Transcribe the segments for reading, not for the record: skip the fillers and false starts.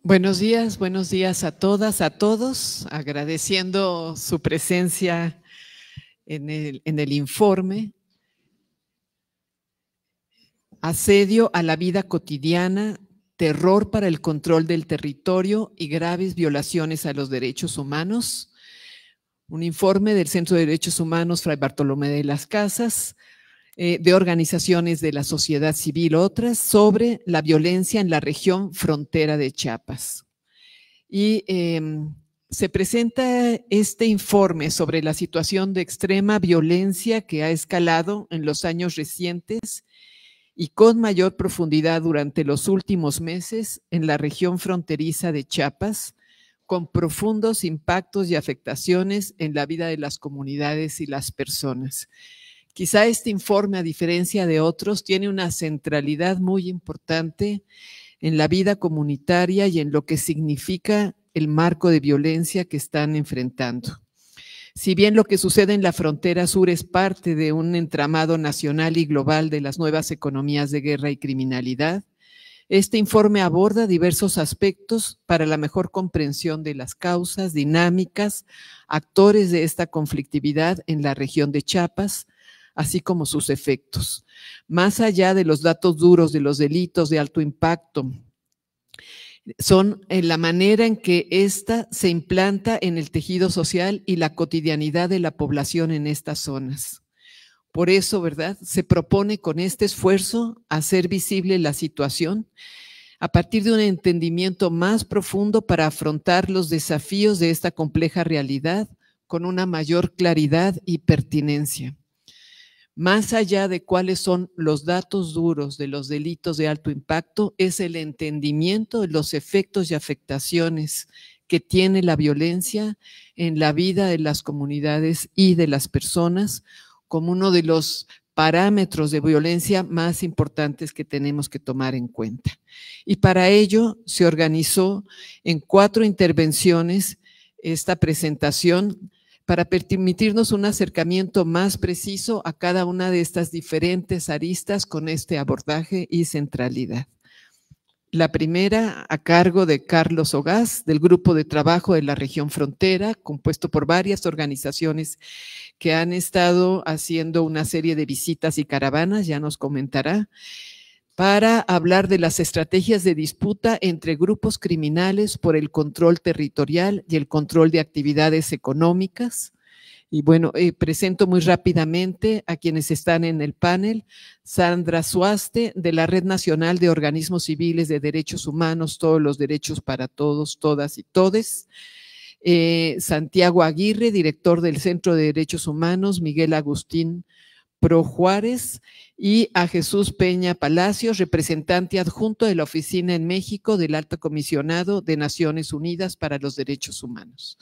Buenos días a todas, a todos, agradeciendo su presencia en el informe. Asedio a la vida cotidiana, terror para el control del territorio y graves violaciones a los derechos humanos. Un informe del Centro de Derechos Humanos Fray Bartolomé de las Casas, de organizaciones de la sociedad civil, otras, sobre la violencia en la región frontera de Chiapas. Y se presenta este informe sobre la situación de extrema violencia que ha escalado en los años recientes y con mayor profundidad durante los últimos meses en la región fronteriza de Chiapas, con profundos impactos y afectaciones en la vida de las comunidades y las personas. Quizá este informe, a diferencia de otros, tiene una centralidad muy importante en la vida comunitaria y en lo que significa el marco de violencia que están enfrentando. Si bien lo que sucede en la frontera sur es parte de un entramado nacional y global de las nuevas economías de guerra y criminalidad, este informe aborda diversos aspectos para la mejor comprensión de las causas, dinámicas, actores de esta conflictividad en la región de Chiapas, así como sus efectos. Más allá de los datos duros de los delitos de alto impacto, son la manera en que ésta se implanta en el tejido social y la cotidianidad de la población en estas zonas. Por eso, ¿verdad?, se propone con este esfuerzo hacer visible la situación a partir de un entendimiento más profundo para afrontar los desafíos de esta compleja realidad con una mayor claridad y pertinencia. Más allá de cuáles son los datos duros de los delitos de alto impacto, es el entendimiento de los efectos y afectaciones que tiene la violencia en la vida de las comunidades y de las personas como uno de los parámetros de violencia más importantes que tenemos que tomar en cuenta. Y para ello se organizó en 4 intervenciones esta presentación para permitirnos un acercamiento más preciso a cada una de estas diferentes aristas con este abordaje y centralidad. La primera a cargo de Carlos Ogaz, del Grupo de Trabajo de la Región Frontera, compuesto por varias organizaciones que han estado haciendo una serie de visitas y caravanas, ya nos comentará, para hablar de las estrategias de disputa entre grupos criminales por el control territorial y el control de actividades económicas. Y bueno, presento muy rápidamente a quienes están en el panel. Sandra Suaste, de la Red Nacional de Organismos Civiles de Derechos Humanos, Todos los Derechos para Todos, Todas y Todes. Santiago Aguirre, director del Centro de Derechos Humanos, Miguel Agustín Pro Juárez, y a Jesús Peña Palacios, representante adjunto de la Oficina en México del Alto Comisionado de Naciones Unidas para los Derechos Humanos.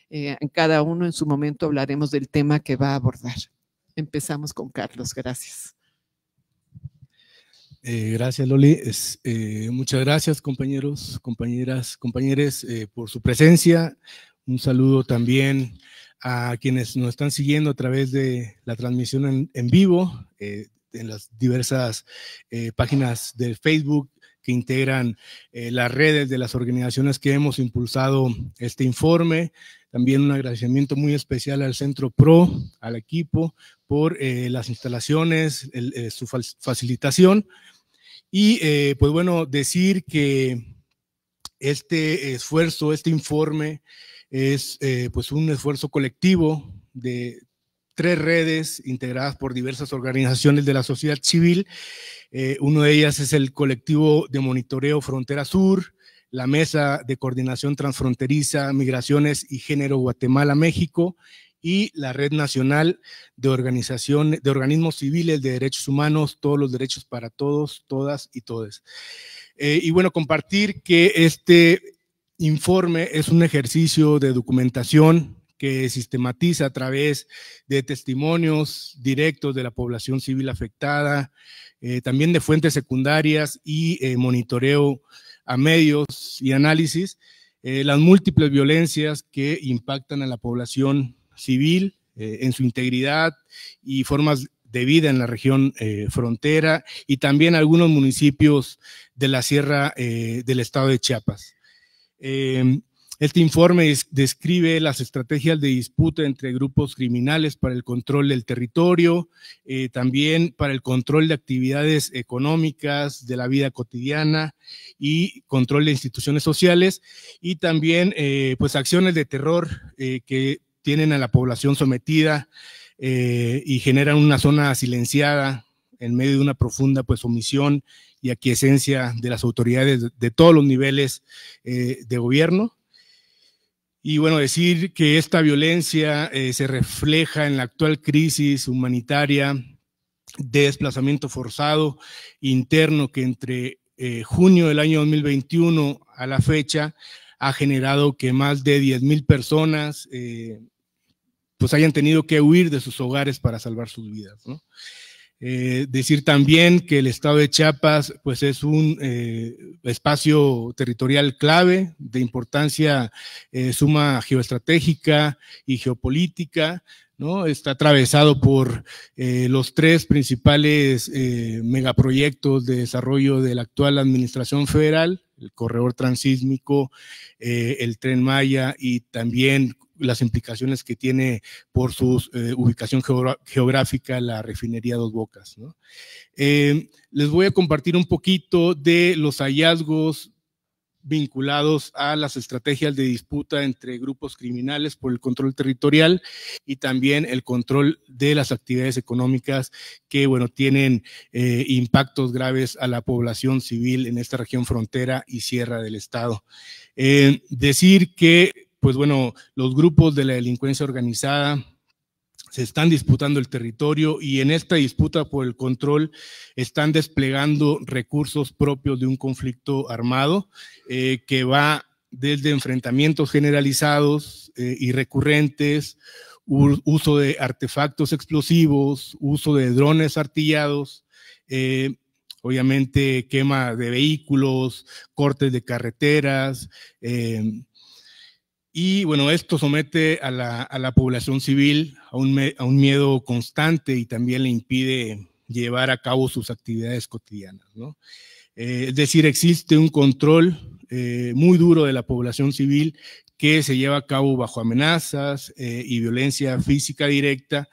En cada uno en su momento hablaremos del tema que va a abordar. Empezamos con Carlos, gracias. Gracias, Loli. Muchas gracias, compañeros, compañeras, compañeres, por su presencia. Un saludo también a quienes nos están siguiendo a través de la transmisión en vivo, en las diversas páginas de Facebook que integran las redes de las organizaciones que hemos impulsado este informe. También un agradecimiento muy especial al Centro PRO, al equipo, por las instalaciones, su facilitación. Y pues bueno, decir que este esfuerzo, este informe es pues un esfuerzo colectivo de 3 redes integradas por diversas organizaciones de la sociedad civil. Una de ellas es el colectivo de monitoreo Frontera Sur, la Mesa de Coordinación Transfronteriza, Migraciones y Género Guatemala-México, y la Red Nacional de Organismos Civiles de Derechos Humanos, Todos los Derechos para Todos, Todas y Todes. Y bueno, compartir que este informe es un ejercicio de documentación que sistematiza a través de testimonios directos de la población civil afectada, también de fuentes secundarias y monitoreo a medios y análisis, las múltiples violencias que impactan a la población civil en su integridad y formas de vida en la región frontera, y también algunos municipios de la sierra del estado de Chiapas. Este informe describe las estrategias de disputa entre grupos criminales para el control del territorio, también para el control de actividades económicas, de la vida cotidiana y control de instituciones sociales, y también pues acciones de terror que tienen a la población sometida y generan una zona silenciada en medio de una profunda pues omisión y aquiescencia de las autoridades de todos los niveles de gobierno. Y bueno, decir que esta violencia se refleja en la actual crisis humanitaria de desplazamiento forzado interno que entre junio del año 2021 a la fecha ha generado que más de 10,000 personas pues hayan tenido que huir de sus hogares para salvar sus vidas, ¿no? Decir también que el estado de Chiapas pues es un espacio territorial clave de importancia suma geoestratégica y geopolítica, ¿no? Está atravesado por los 3 principales megaproyectos de desarrollo de la actual administración federal, el corredor transísmico, el Tren Maya y también las implicaciones que tiene por su ubicación geográfica la refinería Dos Bocas, ¿no? Les voy a compartir un poquito de los hallazgos vinculados a las estrategias de disputa entre grupos criminales por el control territorial y también el control de las actividades económicas que, bueno, tienen impactos graves a la población civil en esta región frontera y sierra del estado. Decir que pues bueno, los grupos de la delincuencia organizada se están disputando el territorio y en esta disputa por el control están desplegando recursos propios de un conflicto armado que va desde enfrentamientos generalizados y recurrentes, uso de artefactos explosivos, uso de drones artillados, obviamente quema de vehículos, cortes de carreteras, y bueno, esto somete a la población civil a un miedo constante y también le impide llevar a cabo sus actividades cotidianas, ¿no? Es decir, existe un control muy duro de la población civil que se lleva a cabo bajo amenazas y violencia física directa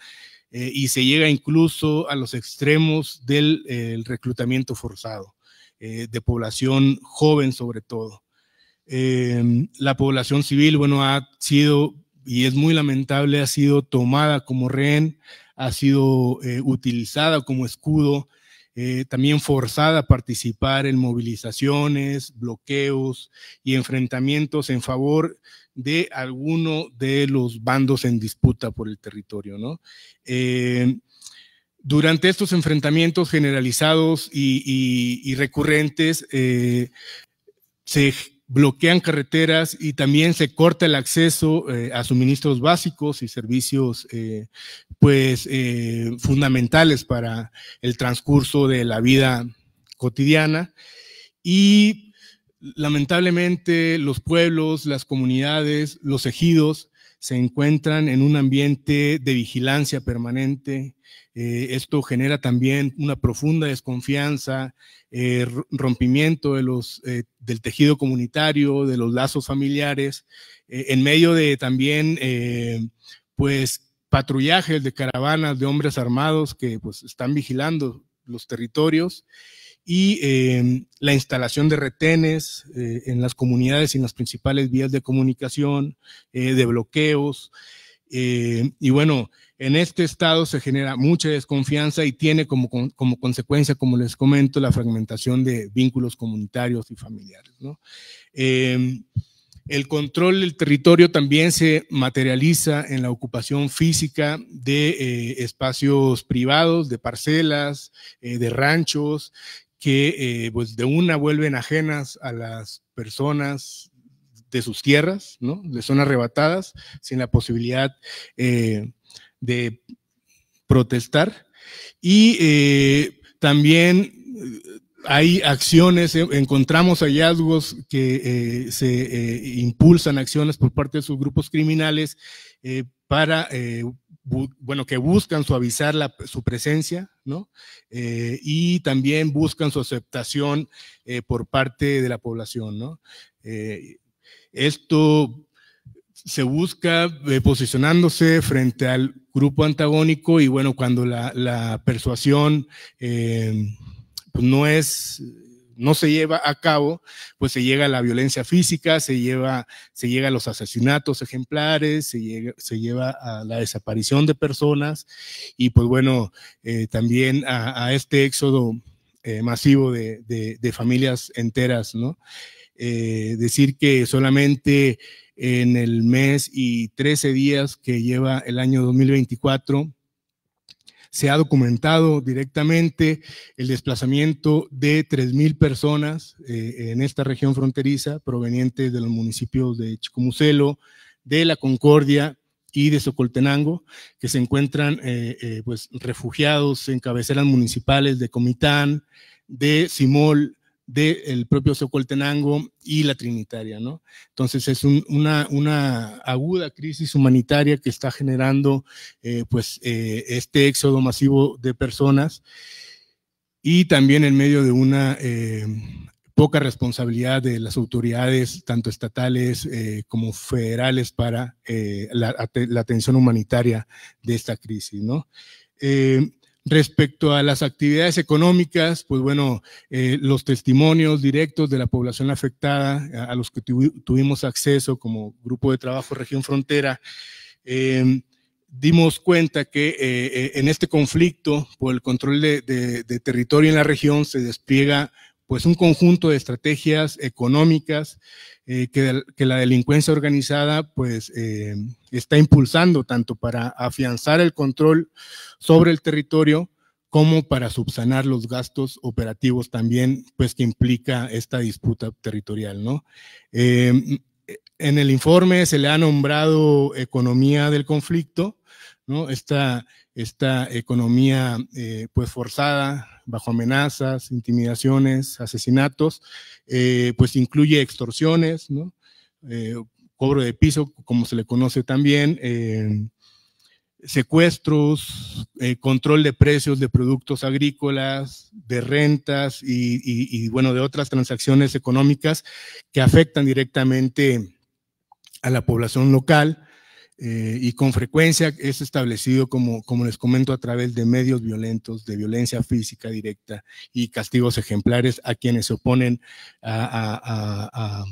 y se llega incluso a los extremos del reclutamiento forzado de población joven sobre todo. La población civil, bueno, ha sido, y es muy lamentable, ha sido tomada como rehén, ha sido utilizada como escudo, también forzada a participar en movilizaciones, bloqueos y enfrentamientos en favor de alguno de los bandos en disputa por el territorio, ¿no? Durante estos enfrentamientos generalizados y recurrentes, se bloquean carreteras y también se corta el acceso a suministros básicos y servicios fundamentales para el transcurso de la vida cotidiana. Y lamentablemente los pueblos, las comunidades, los ejidos se encuentran en un ambiente de vigilancia permanente. Esto genera también una profunda desconfianza, rompimiento del tejido comunitario, de los lazos familiares, en medio de también patrullajes de caravanas de hombres armados que pues están vigilando los territorios y la instalación de retenes en las comunidades y en las principales vías de comunicación, de bloqueos, y bueno, en este estado se genera mucha desconfianza y tiene como consecuencia, como les comento, la fragmentación de vínculos comunitarios y familiares, ¿no? El control del territorio también se materializa en la ocupación física de espacios privados, de parcelas, de ranchos, que pues de una vuelven ajenas a las personas de sus tierras, ¿no? Les son arrebatadas sin la posibilidad de protestar. Y también hay acciones, encontramos hallazgos que se impulsan acciones por parte de sus grupos criminales para que buscan suavizar su presencia, ¿no? Y también buscan su aceptación por parte de la población, ¿no? Esto se busca posicionándose frente al grupo antagónico y bueno, cuando la persuasión pues no se lleva a cabo, pues se llega a la violencia física, se llega a los asesinatos ejemplares, se lleva a la desaparición de personas y pues bueno, también a este éxodo masivo de familias enteras, ¿no? Decir que solamente en el mes y 13 días que lleva el año 2024, se ha documentado directamente el desplazamiento de 3,000 personas en esta región fronteriza, provenientes de los municipios de Chicomucelo, de La Concordia y de Socoltenango, que se encuentran pues refugiados en cabeceras municipales de Comitán, de Simol, del propio Socoltenango y la Trinitaria, ¿no? Entonces es una aguda crisis humanitaria que está generando este éxodo masivo de personas y también en medio de una poca responsabilidad de las autoridades, tanto estatales como federales, para la atención humanitaria de esta crisis, ¿no? Respecto a las actividades económicas, pues bueno, los testimonios directos de la población afectada, a los que tuvimos acceso como Grupo de Trabajo Región Frontera, dimos cuenta que en este conflicto por el control de territorio en la región se despliega pues un conjunto de estrategias económicas que la delincuencia organizada pues está impulsando tanto para afianzar el control sobre el territorio como para subsanar los gastos operativos también pues que implica esta disputa territorial, ¿no? En el informe se le ha nombrado economía del conflicto, ¿no? Esta economía pues forzada, bajo amenazas, intimidaciones, asesinatos, pues incluye extorsiones, ¿no? Cobro de piso, como se le conoce también, secuestros, control de precios de productos agrícolas, de rentas y bueno, de otras transacciones económicas que afectan directamente a la población local. Y con frecuencia es establecido, como les comento, a través de medios violentos, de violencia física directa y castigos ejemplares a quienes se oponen a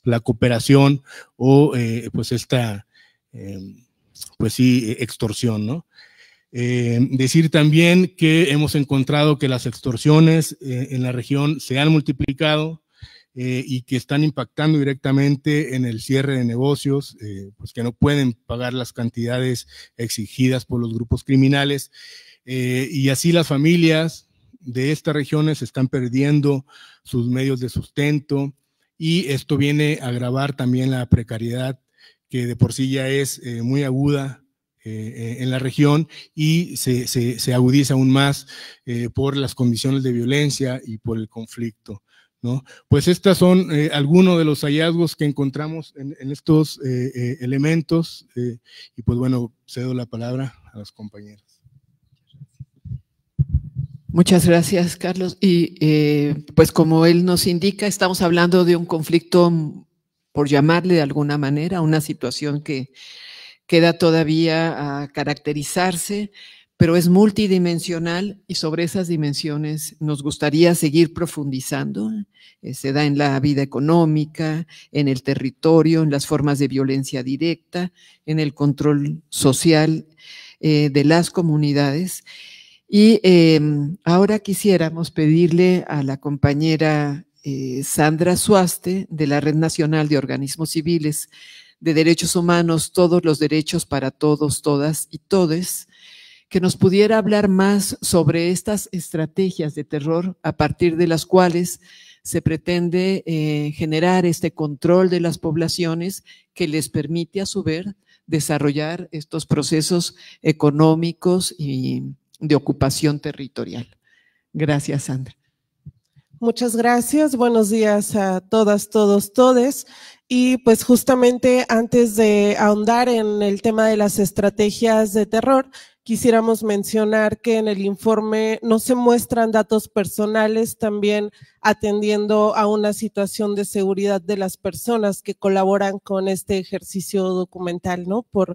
la cooperación o pues esta pues sí, extorsión, ¿no? Decir también que hemos encontrado que las extorsiones en la región se han multiplicado, y que están impactando directamente en el cierre de negocios, pues que no pueden pagar las cantidades exigidas por los grupos criminales, y así las familias de estas regiones están perdiendo sus medios de sustento, y esto viene a agravar también la precariedad que de por sí ya es muy aguda en la región y se agudiza aún más por las condiciones de violencia y por el conflicto, ¿no? Pues estas son algunos de los hallazgos que encontramos en estos elementos y pues bueno, cedo la palabra a los compañeros. Muchas gracias, Carlos. Y pues como él nos indica, estamos hablando de un conflicto, por llamarle de alguna manera, una situación que queda todavía a caracterizarse, pero es multidimensional y sobre esas dimensiones nos gustaría seguir profundizando. Se da en la vida económica, en el territorio, en las formas de violencia directa, en el control social de las comunidades. Y ahora quisiéramos pedirle a la compañera Sandra Suaste, de la Red Nacional de Organismos Civiles de Derechos Humanos, Todos los Derechos para Todos, Todas y Todes, que nos pudiera hablar más sobre estas estrategias de terror a partir de las cuales se pretende generar este control de las poblaciones que les permite a su vez desarrollar estos procesos económicos y de ocupación territorial. Gracias, Sandra. Muchas gracias. Buenos días a todas, todos, todes. Y pues justamente antes de ahondar en el tema de las estrategias de terror, quisiéramos mencionar que en el informe no se muestran datos personales, también atendiendo a una situación de seguridad de las personas que colaboran con este ejercicio documental, ¿no? Por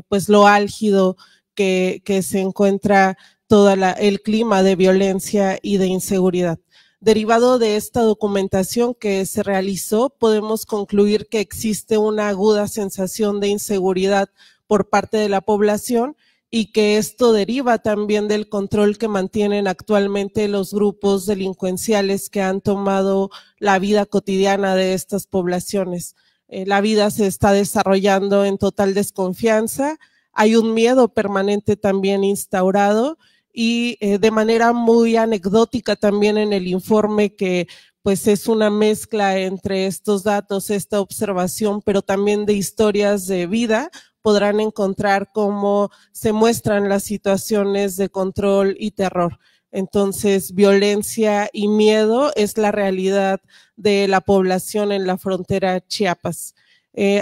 pues lo álgido que se encuentra todo el clima de violencia y de inseguridad. Derivado de esta documentación que se realizó, podemos concluir que existe una aguda sensación de inseguridad por parte de la población y que esto deriva también del control que mantienen actualmente los grupos delincuenciales que han tomado la vida cotidiana de estas poblaciones. La vida se está desarrollando en total desconfianza, hay un miedo permanente también instaurado, y de manera muy anecdótica también en el informe, que pues es una mezcla entre estos datos, esta observación, pero también de historias de vida, podrán encontrar cómo se muestran las situaciones de control y terror. Entonces, violencia y miedo es la realidad de la población en la frontera Chiapas.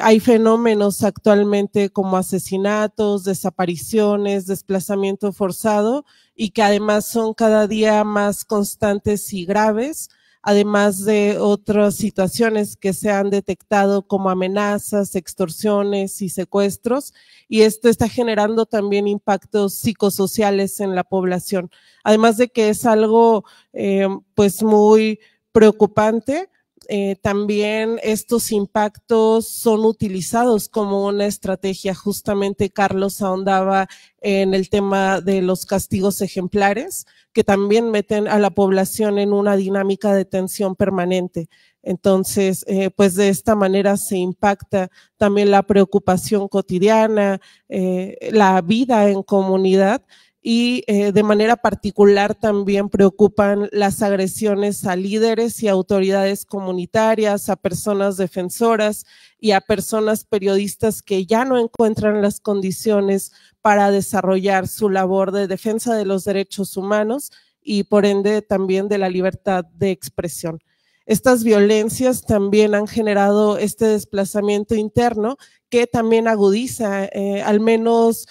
Hay fenómenos actualmente como asesinatos, desapariciones, desplazamiento forzado, y que además son cada día más constantes y graves, además de otras situaciones que se han detectado como amenazas, extorsiones y secuestros, y esto está generando también impactos psicosociales en la población, además de que es algo pues muy preocupante. También estos impactos son utilizados como una estrategia. Justamente Carlos ahondaba en el tema de los castigos ejemplares, que también meten a la población en una dinámica de tensión permanente. Entonces, pues de esta manera se impacta también la preocupación cotidiana, la vida en comunidad, y de manera particular también preocupan las agresiones a líderes y autoridades comunitarias, a personas defensoras y a personas periodistas que ya no encuentran las condiciones para desarrollar su labor de defensa de los derechos humanos y por ende también de la libertad de expresión. Estas violencias también han generado este desplazamiento interno que también agudiza, al menos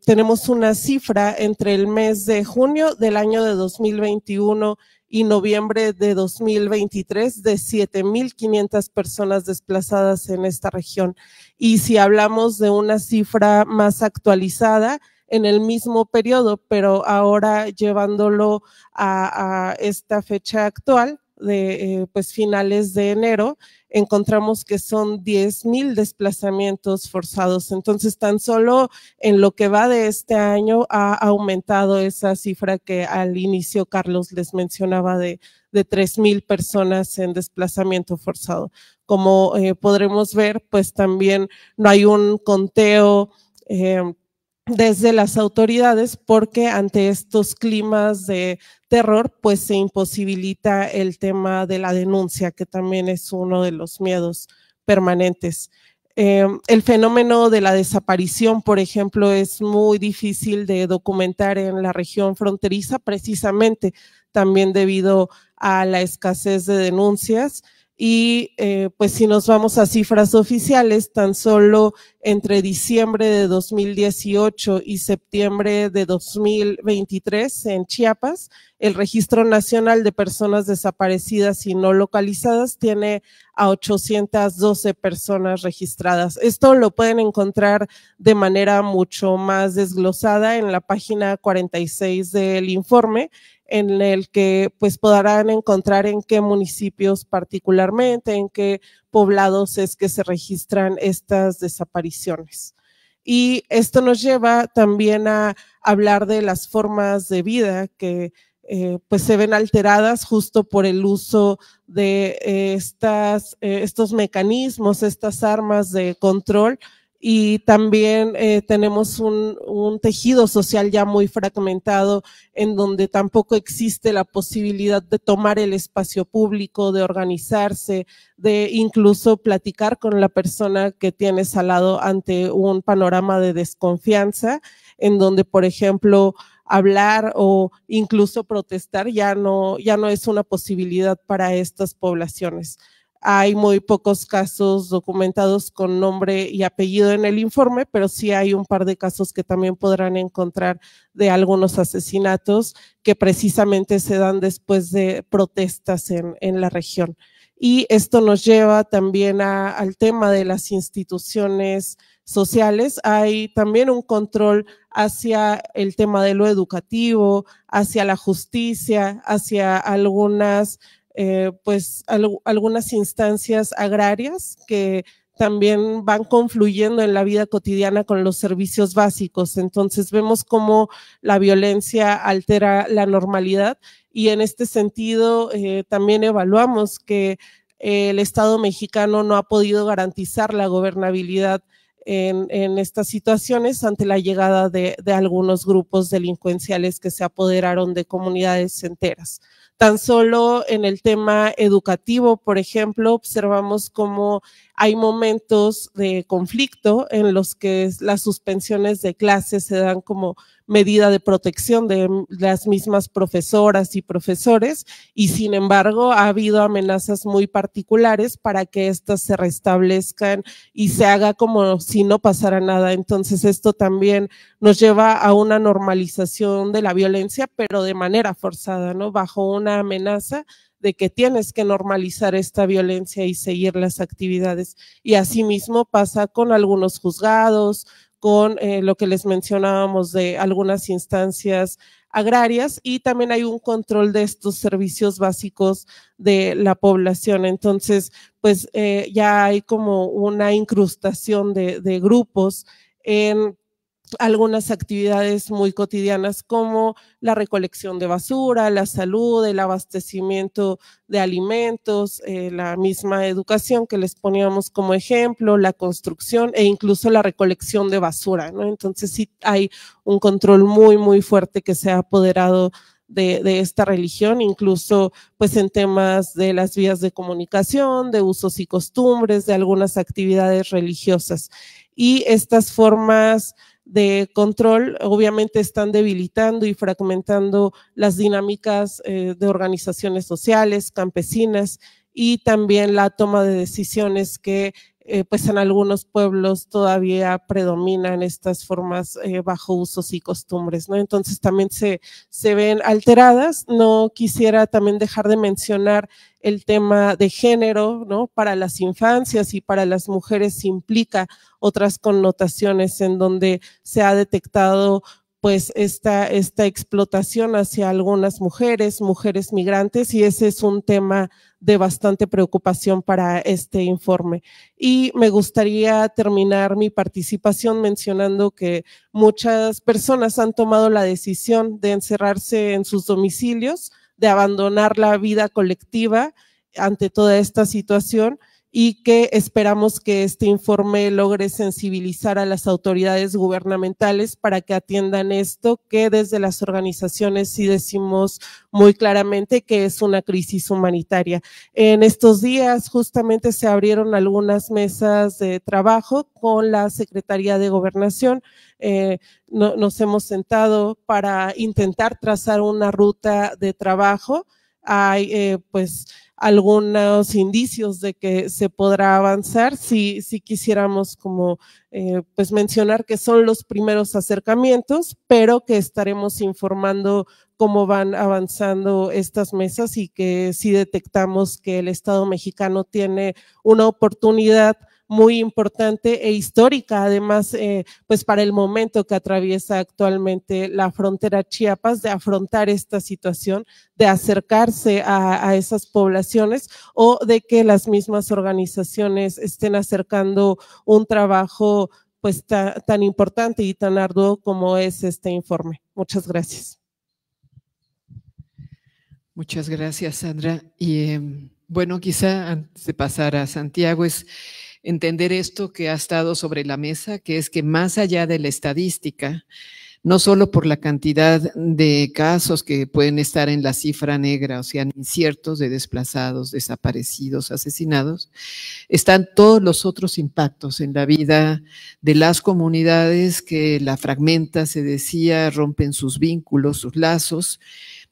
tenemos una cifra entre el mes de junio del año de 2021 y noviembre de 2023 de 7,500 personas desplazadas en esta región. Y si hablamos de una cifra más actualizada, en el mismo periodo, pero ahora llevándolo a esta fecha actual, de pues finales de enero, encontramos que son 10,000 desplazamientos forzados. Entonces, tan solo en lo que va de este año ha aumentado esa cifra que al inicio Carlos les mencionaba de 3,000 personas en desplazamiento forzado. Como podremos ver, pues también no hay un conteo desde las autoridades, porque ante estos climas de terror, pues se imposibilita el tema de la denuncia, que también es uno de los miedos permanentes. El fenómeno de la desaparición, por ejemplo, es muy difícil de documentar en la región fronteriza, precisamente también debido a la escasez de denuncias. Y pues si nos vamos a cifras oficiales, tan solo entre diciembre de 2018 y septiembre de 2023 en Chiapas, el Registro Nacional de Personas Desaparecidas y No Localizadas tiene a 812 personas registradas. Esto lo pueden encontrar de manera mucho más desglosada en la página 46 del informe, en el que pues podrán encontrar en qué municipios particularmente, en qué poblados es que se registran estas desapariciones. Y esto nos lleva también a hablar de las formas de vida que pues se ven alteradas justo por el uso de estos mecanismos, estas armas de control. Y también tenemos un tejido social ya muy fragmentado, en donde tampoco existe la posibilidad de tomar el espacio público, de organizarse, de incluso platicar con la persona que tienes al lado ante un panorama de desconfianza, en donde, por ejemplo, hablar o incluso protestar ya no es una posibilidad para estas poblaciones. Hay muy pocos casos documentados con nombre y apellido en el informe, pero sí hay un par de casos que también podrán encontrar de algunos asesinatos que precisamente se dan después de protestas en la región. Y esto nos lleva también al tema de las instituciones sociales. Hay también un control hacia el tema de lo educativo, hacia la justicia, hacia algunas algunas instancias agrarias que también van confluyendo en la vida cotidiana con los servicios básicos. Entonces vemos cómo la violencia altera la normalidad y en este sentido también evaluamos que el Estado mexicano no ha podido garantizar la gobernabilidad en estas situaciones ante la llegada de algunos grupos delincuenciales que se apoderaron de comunidades enteras. Tan solo en el tema educativo, por ejemplo, observamos cómo hay momentos de conflicto en los que las suspensiones de clases se dan como medida de protección de las mismas profesoras y profesores y sin embargo ha habido amenazas muy particulares para que éstas se restablezcan y se haga como si no pasara nada. Entonces esto también nos lleva a una normalización de la violencia, pero de manera forzada, ¿no? Bajo una amenaza de que tienes que normalizar esta violencia y seguir las actividades. Y asimismo pasa con algunos juzgados, con lo que les mencionábamos de algunas instancias agrarias y también hay un control de estos servicios básicos de la población. Entonces, pues ya hay como una incrustación de grupos en algunas actividades muy cotidianas como la recolección de basura, la salud, el abastecimiento de alimentos, la misma educación que les poníamos como ejemplo, la construcción e incluso la recolección de basura, ¿no? Entonces sí hay un control muy, muy fuerte que se ha apoderado de esta religión, incluso pues en temas de las vías de comunicación, de usos y costumbres, de algunas actividades religiosas. Y estas formas de control obviamente están debilitando y fragmentando las dinámicas de organizaciones sociales, campesinas y también la toma de decisiones que pues en algunos pueblos todavía predominan estas formas bajo usos y costumbres, ¿no? Entonces también se ven alteradas. No quisiera también dejar de mencionar el tema de género, ¿no? Para las infancias y para las mujeres implica otras connotaciones en donde se ha detectado pues esta explotación hacia algunas mujeres migrantes y ese es un tema de bastante preocupación para este informe. Y me gustaría terminar mi participación mencionando que muchas personas han tomado la decisión de encerrarse en sus domicilios, de abandonar la vida colectiva ante toda esta situación y que esperamos que este informe logre sensibilizar a las autoridades gubernamentales para que atiendan esto, que desde las organizaciones sí decimos muy claramente que es una crisis humanitaria. En estos días justamente se abrieron algunas mesas de trabajo con la Secretaría de Gobernación. Nos hemos sentado para intentar trazar una ruta de trabajo. Hay pues algunos indicios de que se podrá avanzar si quisiéramos como pues mencionar que son los primeros acercamientos, pero que estaremos informando cómo van avanzando estas mesas y que si detectamos que el Estado mexicano tiene una oportunidad muy importante e histórica, además, pues para el momento que atraviesa actualmente la frontera Chiapas, de afrontar esta situación, de acercarse a esas poblaciones o de que las mismas organizaciones estén acercando un trabajo pues tan importante y tan arduo como es este informe. Muchas gracias. Muchas gracias, Sandra. Y bueno, quizá antes de pasar a Santiago es entender esto que ha estado sobre la mesa, que es que más allá de la estadística, no solo por la cantidad de casos que pueden estar en la cifra negra, o sea, inciertos de desplazados, desaparecidos, asesinados, están todos los otros impactos en la vida de las comunidades que la fragmenta, se decía, rompen sus vínculos, sus lazos,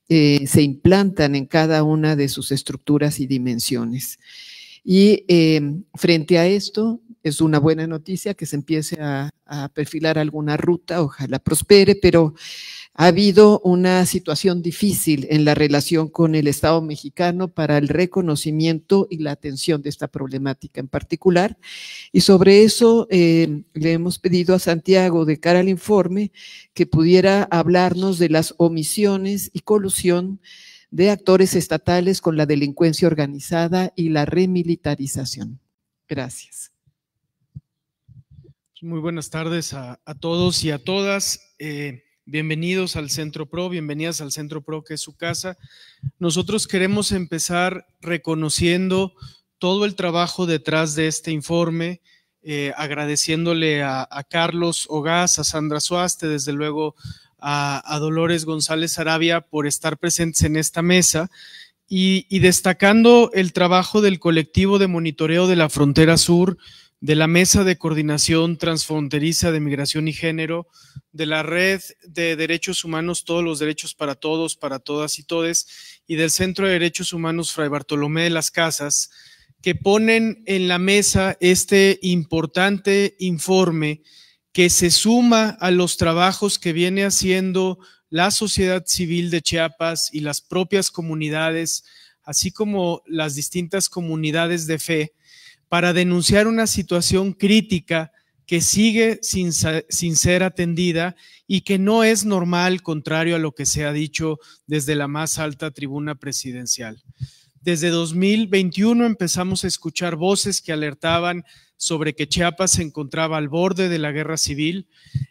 se implantan en cada una de sus estructuras y dimensiones. Y frente a esto, es una buena noticia que se empiece a perfilar alguna ruta, ojalá prospere, pero ha habido una situación difícil en la relación con el Estado mexicano para el reconocimiento y la atención de esta problemática en particular. Y sobre eso le hemos pedido a Santiago, de cara al informe, que pudiera hablarnos de las omisiones y colusión de actores estatales con la delincuencia organizada y la remilitarización. Gracias. Muy buenas tardes a todos y a todas. Bienvenidos al Centro Pro, bienvenidas al Centro Pro, que es su casa. Nosotros queremos empezar reconociendo todo el trabajo detrás de este informe, agradeciéndole a Carlos Ogaz, a Sandra Suaste, desde luego a Dolores González Arabia por estar presentes en esta mesa y destacando el trabajo del colectivo de monitoreo de la frontera sur, de la Mesa de Coordinación Transfronteriza de Migración y Género, de la Red de Derechos Humanos, Todos los Derechos para Todos, para Todas y Todes, y del Centro de Derechos Humanos Fray Bartolomé de las Casas, que ponen en la mesa este importante informe que se suma a los trabajos que viene haciendo la sociedad civil de Chiapas y las propias comunidades, así como las distintas comunidades de fe, para denunciar una situación crítica que sigue sin ser atendida y que no es normal, contrario a lo que se ha dicho desde la más alta tribuna presidencial. Desde 2021 empezamos a escuchar voces que alertaban sobre que Chiapas se encontraba al borde de la guerra civil.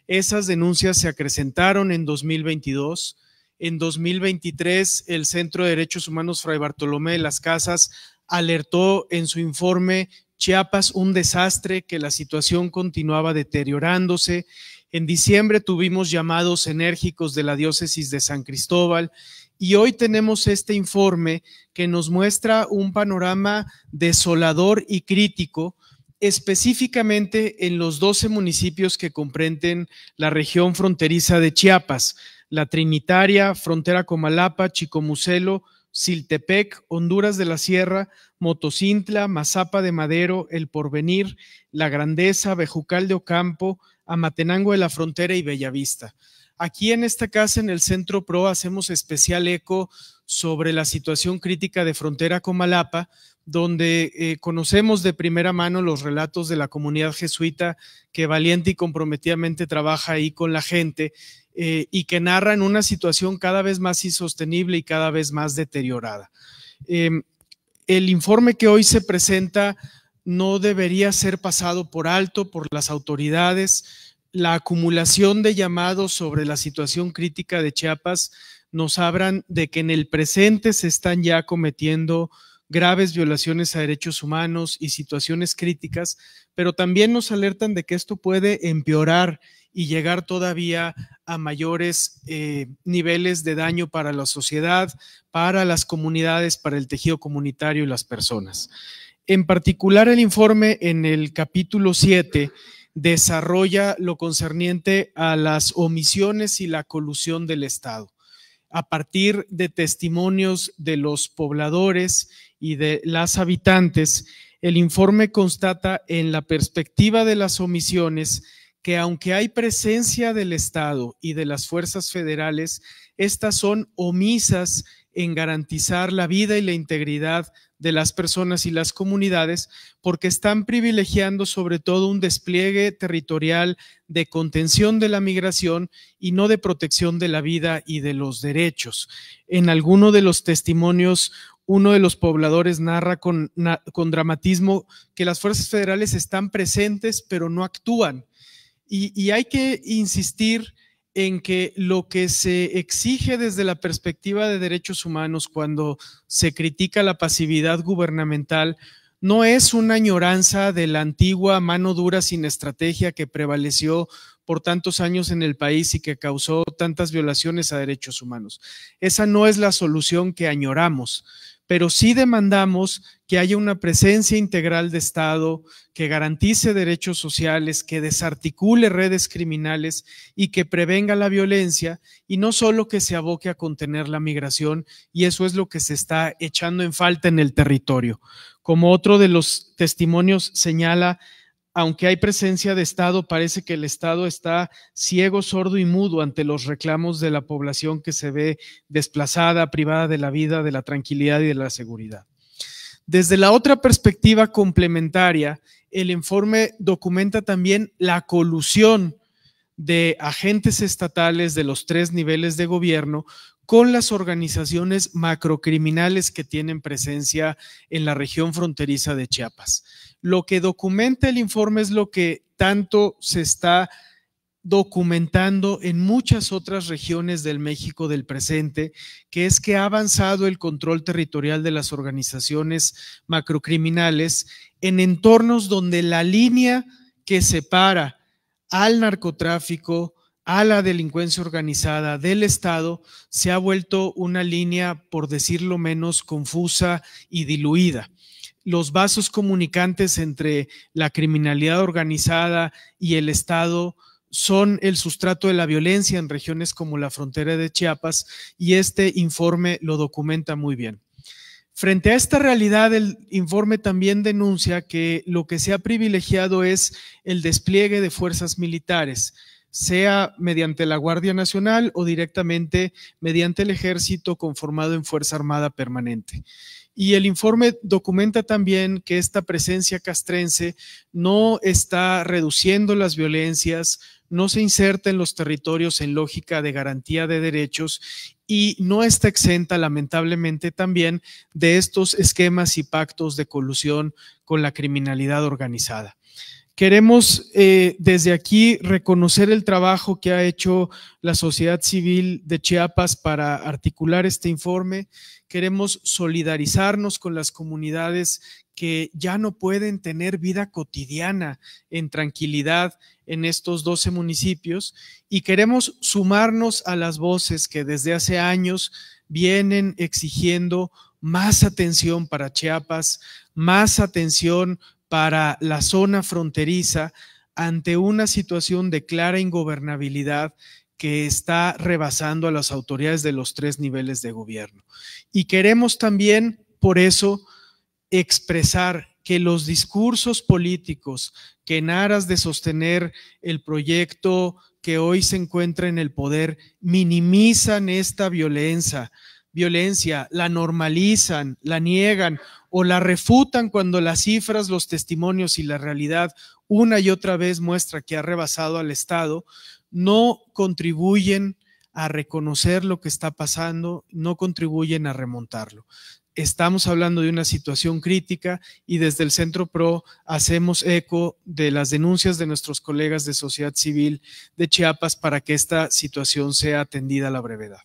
Esas denuncias se acrecentaron en 2022. En 2023, el Centro de Derechos Humanos Fray Bartolomé de las Casas alertó en su informe Chiapas, un desastre, que la situación continuaba deteriorándose. En diciembre tuvimos llamados enérgicos de la diócesis de San Cristóbal y hoy tenemos este informe que nos muestra un panorama desolador y crítico, específicamente en los 12 municipios que comprenden la región fronteriza de Chiapas, La Trinitaria, Frontera Comalapa, Chicomucelo, Siltepec, Honduras de la Sierra, Motocintla, Mazapa de Madero, El Porvenir, La Grandeza, Bejucal de Ocampo, Amatenango de la Frontera y Bellavista. Aquí en esta casa, en el Centro Pro, hacemos especial eco sobre la situación crítica de Frontera Comalapa, donde conocemos de primera mano los relatos de la comunidad jesuita que valiente y comprometidamente trabaja ahí con la gente y que narran una situación cada vez más insostenible y cada vez más deteriorada. El informe que hoy se presenta no debería ser pasado por alto por las autoridades. La acumulación de llamados sobre la situación crítica de Chiapas nos hablan de que en el presente se están ya cometiendo graves violaciones a derechos humanos y situaciones críticas, pero también nos alertan de que esto puede empeorar y llegar todavía a mayores niveles de daño para la sociedad, para las comunidades, para el tejido comunitario y las personas. En particular, el informe en el capítulo 7 desarrolla lo concerniente a las omisiones y la colusión del Estado. A partir de testimonios de los pobladores y de las habitantes, el informe constata en la perspectiva de las omisiones que aunque hay presencia del Estado y de las fuerzas federales, estas son omisas en garantizar la vida y la integridad de las personas y las comunidades, porque están privilegiando sobre todo un despliegue territorial de contención de la migración y no de protección de la vida y de los derechos. En alguno de los testimonios, uno de los pobladores narra con dramatismo que las fuerzas federales están presentes pero no actúan. Y hay que insistir en que lo que se exige desde la perspectiva de derechos humanos cuando se critica la pasividad gubernamental no es una añoranza de la antigua mano dura sin estrategia que prevaleció por tantos años en el país y que causó tantas violaciones a derechos humanos. Esa no es la solución que añoramos, pero sí demandamos que haya una presencia integral de Estado, que garantice derechos sociales, que desarticule redes criminales y que prevenga la violencia, y no solo que se aboque a contener la migración, y eso es lo que se está echando en falta en el territorio. Como otro de los testimonios señala, aunque hay presencia de Estado, parece que el Estado está ciego, sordo y mudo ante los reclamos de la población que se ve desplazada, privada de la vida, de la tranquilidad y de la seguridad. Desde la otra perspectiva complementaria, el informe documenta también la colusión de agentes estatales de los 3 niveles de gobierno con las organizaciones macrocriminales que tienen presencia en la región fronteriza de Chiapas. Lo que documenta el informe es lo que tanto se está documentando en muchas otras regiones del México del presente, que es que ha avanzado el control territorial de las organizaciones macrocriminales en entornos donde la línea que separa al narcotráfico, a la delincuencia organizada del Estado, se ha vuelto una línea, por decirlo menos, confusa y diluida. Los vasos comunicantes entre la criminalidad organizada y el Estado son el sustrato de la violencia en regiones como la frontera de Chiapas, y este informe lo documenta muy bien. Frente a esta realidad, el informe también denuncia que lo que se ha privilegiado es el despliegue de fuerzas militares, sea mediante la Guardia Nacional o directamente mediante el Ejército conformado en Fuerza Armada Permanente. Y el informe documenta también que esta presencia castrense no está reduciendo las violencias, no se inserta en los territorios en lógica de garantía de derechos y no está exenta, lamentablemente, también de estos esquemas y pactos de colusión con la criminalidad organizada. Queremos desde aquí reconocer el trabajo que ha hecho la sociedad civil de Chiapas para articular este informe. Queremos solidarizarnos con las comunidades que ya no pueden tener vida cotidiana en tranquilidad en estos 12 municipios, y queremos sumarnos a las voces que desde hace años vienen exigiendo más atención para Chiapas, más atención para la zona fronteriza ante una situación de clara ingobernabilidad que está rebasando a las autoridades de los 3 niveles de gobierno. Y queremos también, por eso, expresar que los discursos políticos que en aras de sostener el proyecto que hoy se encuentra en el poder minimizan esta violencia, la normalizan, la niegan o la refutan cuando las cifras, los testimonios y la realidad una y otra vez muestra que ha rebasado al Estado, no contribuyen a reconocer lo que está pasando, no contribuyen a remontarlo. Estamos hablando de una situación crítica y desde el Centro PRO hacemos eco de las denuncias de nuestros colegas de sociedad civil de Chiapas para que esta situación sea atendida a la brevedad.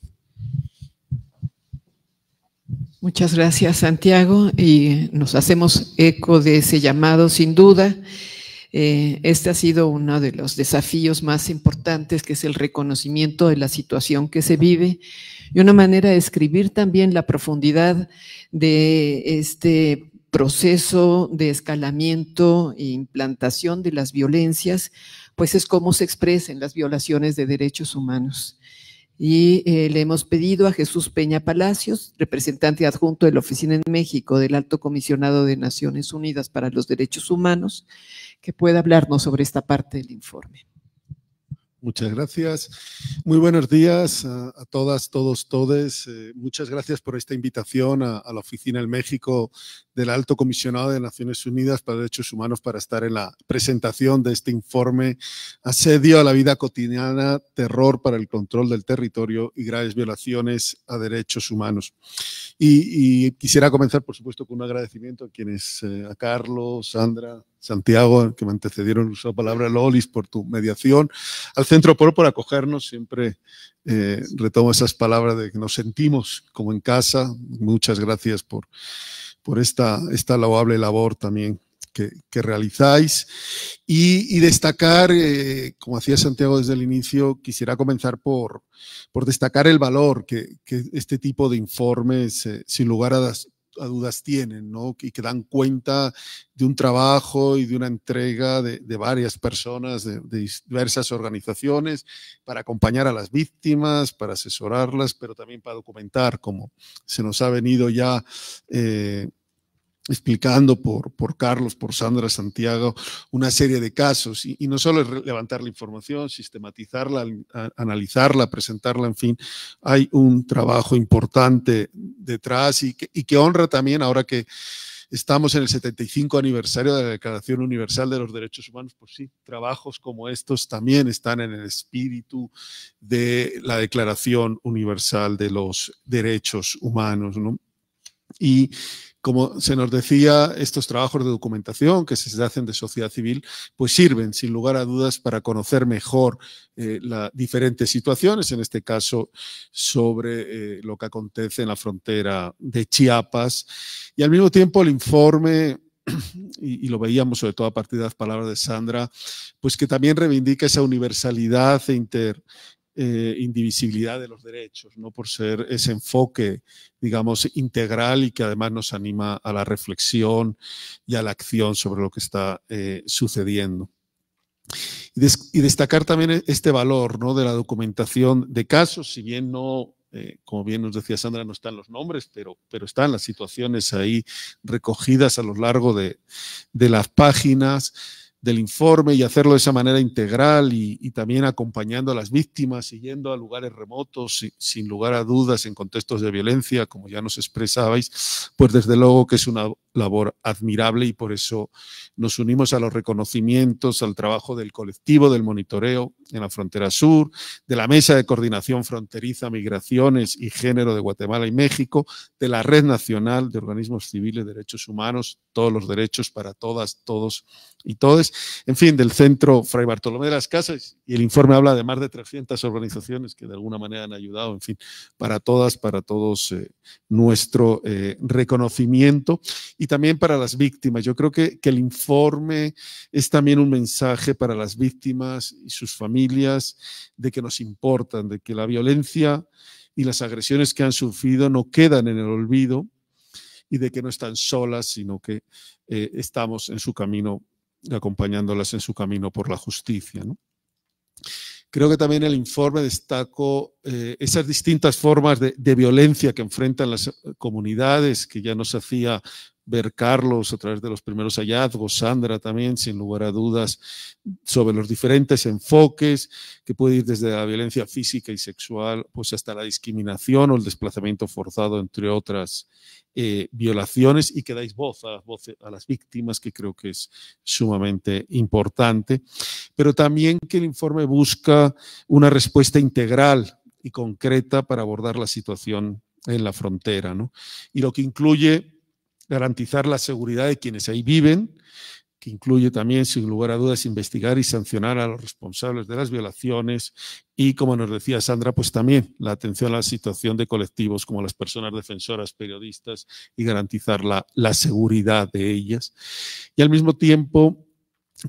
Muchas gracias, Santiago, y nos hacemos eco de ese llamado sin duda. Este ha sido uno de los desafíos más importantes, que es el reconocimiento de la situación que se vive y una manera de describir también la profundidad de este proceso de escalamiento e implantación de las violencias, pues es cómo se expresan las violaciones de derechos humanos. Y le hemos pedido a Jesús Peña Palacios, representante adjunto de la Oficina en México del Alto Comisionado de Naciones Unidas para los Derechos Humanos, que pueda hablarnos sobre esta parte del informe. Muchas gracias. Muy buenos días a todas, todos, todes. Muchas gracias por esta invitación a la Oficina en México del Alto Comisionado de Naciones Unidas para Derechos Humanos para estar en la presentación de este informe Asedio a la vida cotidiana, terror para el control del territorio y graves violaciones a derechos humanos. Y quisiera comenzar, por supuesto, con un agradecimiento a quienes, a Carlos, Sandra, Santiago, que me antecedieron, usó la palabra, Lolis, por tu mediación, al Centro PRO por acogernos, siempre retomo esas palabras de que nos sentimos como en casa. Muchas gracias por esta loable labor también que realizáis y destacar, como hacía Santiago desde el inicio, quisiera comenzar por destacar el valor que este tipo de informes, sin lugar a dudas tienen, ¿no? Y que dan cuenta de un trabajo y de una entrega de varias personas, de diversas organizaciones, para acompañar a las víctimas, para asesorarlas, pero también para documentar, como se nos ha venido ya explicando por Carlos, por Sandra, Santiago, una serie de casos. Y no solo es levantar la información, sistematizarla, analizarla, presentarla, en fin, hay un trabajo importante detrás y que honra también, ahora que estamos en el 75 aniversario de la Declaración Universal de los Derechos Humanos, pues sí, trabajos como estos también están en el espíritu de la Declaración Universal de los Derechos Humanos, ¿no? Y como se nos decía, estos trabajos de documentación que se hacen de sociedad civil, pues sirven sin lugar a dudas para conocer mejor las diferentes situaciones, en este caso sobre lo que acontece en la frontera de Chiapas. Y al mismo tiempo el informe, y lo veíamos sobre todo a partir de las palabras de Sandra, pues que también reivindica esa universalidad e indivisibilidad de los derechos, ¿no? Por ser ese enfoque, digamos, integral y que además nos anima a la reflexión y a la acción sobre lo que está sucediendo. Y destacar también este valor, ¿no? De la documentación de casos, si bien no, como bien nos decía Sandra, no están los nombres, pero están las situaciones ahí recogidas a lo largo de las páginas del informe, y hacerlo de esa manera integral y también acompañando a las víctimas, yendo a lugares remotos, sin lugar a dudas, en contextos de violencia, como ya nos expresabais, pues desde luego que es una labor admirable, y por eso nos unimos a los reconocimientos al trabajo del colectivo del monitoreo en la frontera sur, de la Mesa de Coordinación Fronteriza, Migraciones y Género de Guatemala y México, de la Red Nacional de Organismos Civiles de Derechos Humanos, todos los derechos para todas, todos y todes, en fin, del Centro Fray Bartolomé de las Casas, y el informe habla de más de 300 organizaciones que de alguna manera han ayudado, en fin, para todas, para todos, nuestro reconocimiento, y también para las víctimas. Yo creo que el informe es también un mensaje para las víctimas y sus familias de que nos importan, de que la violencia y las agresiones que han sufrido no quedan en el olvido, y de que no están solas, sino que estamos en su camino, acompañándolas en su camino por la justicia, ¿no? Creo que también el informe destacó esas distintas formas de violencia que enfrentan las comunidades, que ya nos hacía ver Carlos a través de los primeros hallazgos, Sandra también, sin lugar a dudas, sobre los diferentes enfoques, que puede ir desde la violencia física y sexual, pues hasta la discriminación o el desplazamiento forzado, entre otras violaciones, y que dais voz a las víctimas, que creo que es sumamente importante, pero también que el informe busca una respuesta integral y concreta para abordar la situación en la frontera, ¿no? Y lo que incluye garantizar la seguridad de quienes ahí viven, que incluye también, sin lugar a dudas, investigar y sancionar a los responsables de las violaciones, y, como nos decía Sandra, pues también la atención a la situación de colectivos como las personas defensoras, periodistas, y garantizar la seguridad de ellas. Y al mismo tiempo,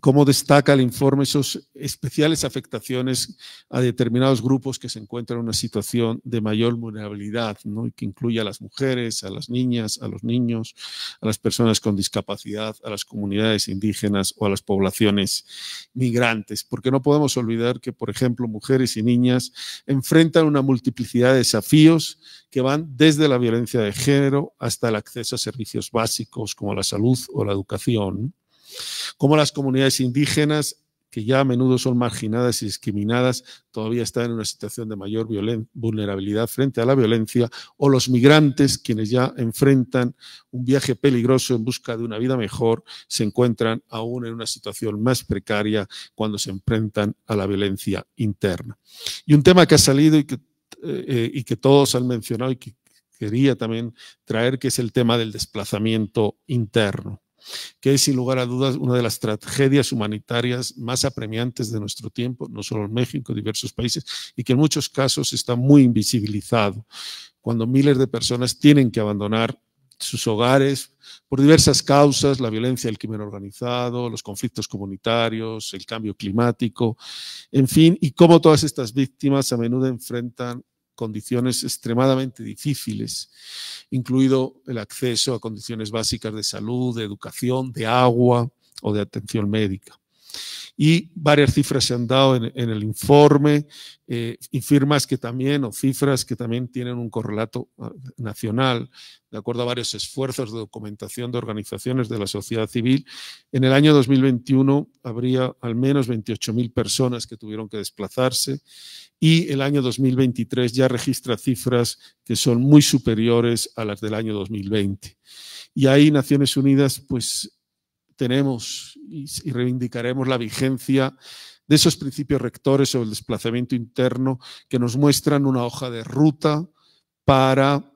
como destaca el informe, esas especiales afectaciones a determinados grupos que se encuentran en una situación de mayor vulnerabilidad, ¿no? Y que incluye a las mujeres, a las niñas, a los niños, a las personas con discapacidad, a las comunidades indígenas o a las poblaciones migrantes. Porque no podemos olvidar que, por ejemplo, mujeres y niñas enfrentan una multiplicidad de desafíos que van desde la violencia de género hasta el acceso a servicios básicos como la salud o la educación, ¿no? Como las comunidades indígenas, que ya a menudo son marginadas y discriminadas, todavía están en una situación de mayor vulnerabilidad frente a la violencia, o los migrantes, quienes ya enfrentan un viaje peligroso en busca de una vida mejor, se encuentran aún en una situación más precaria cuando se enfrentan a la violencia interna. Y un tema que ha salido y que todos han mencionado y que quería también traer, que es el tema del desplazamiento interno, que es, sin lugar a dudas, una de las tragedias humanitarias más apremiantes de nuestro tiempo, no solo en México, en diversos países, y que en muchos casos está muy invisibilizado, cuando miles de personas tienen que abandonar sus hogares por diversas causas, la violencia, el crimen organizado, los conflictos comunitarios, el cambio climático, en fin, y cómo todas estas víctimas a menudo enfrentan condiciones extremadamente difíciles, incluido el acceso a condiciones básicas de salud, de educación, de agua o de atención médica. Y varias cifras se han dado en el informe, y firmas que también, o cifras que también tienen un correlato nacional, de acuerdo a varios esfuerzos de documentación de organizaciones de la sociedad civil. En el año 2021 habría al menos 28.000 personas que tuvieron que desplazarse, y el año 2023 ya registra cifras que son muy superiores a las del año 2020. Y ahí Naciones Unidas, pues, tenemos y reivindicaremos la vigencia de esos principios rectores sobre el desplazamiento interno que nos muestran una hoja de ruta para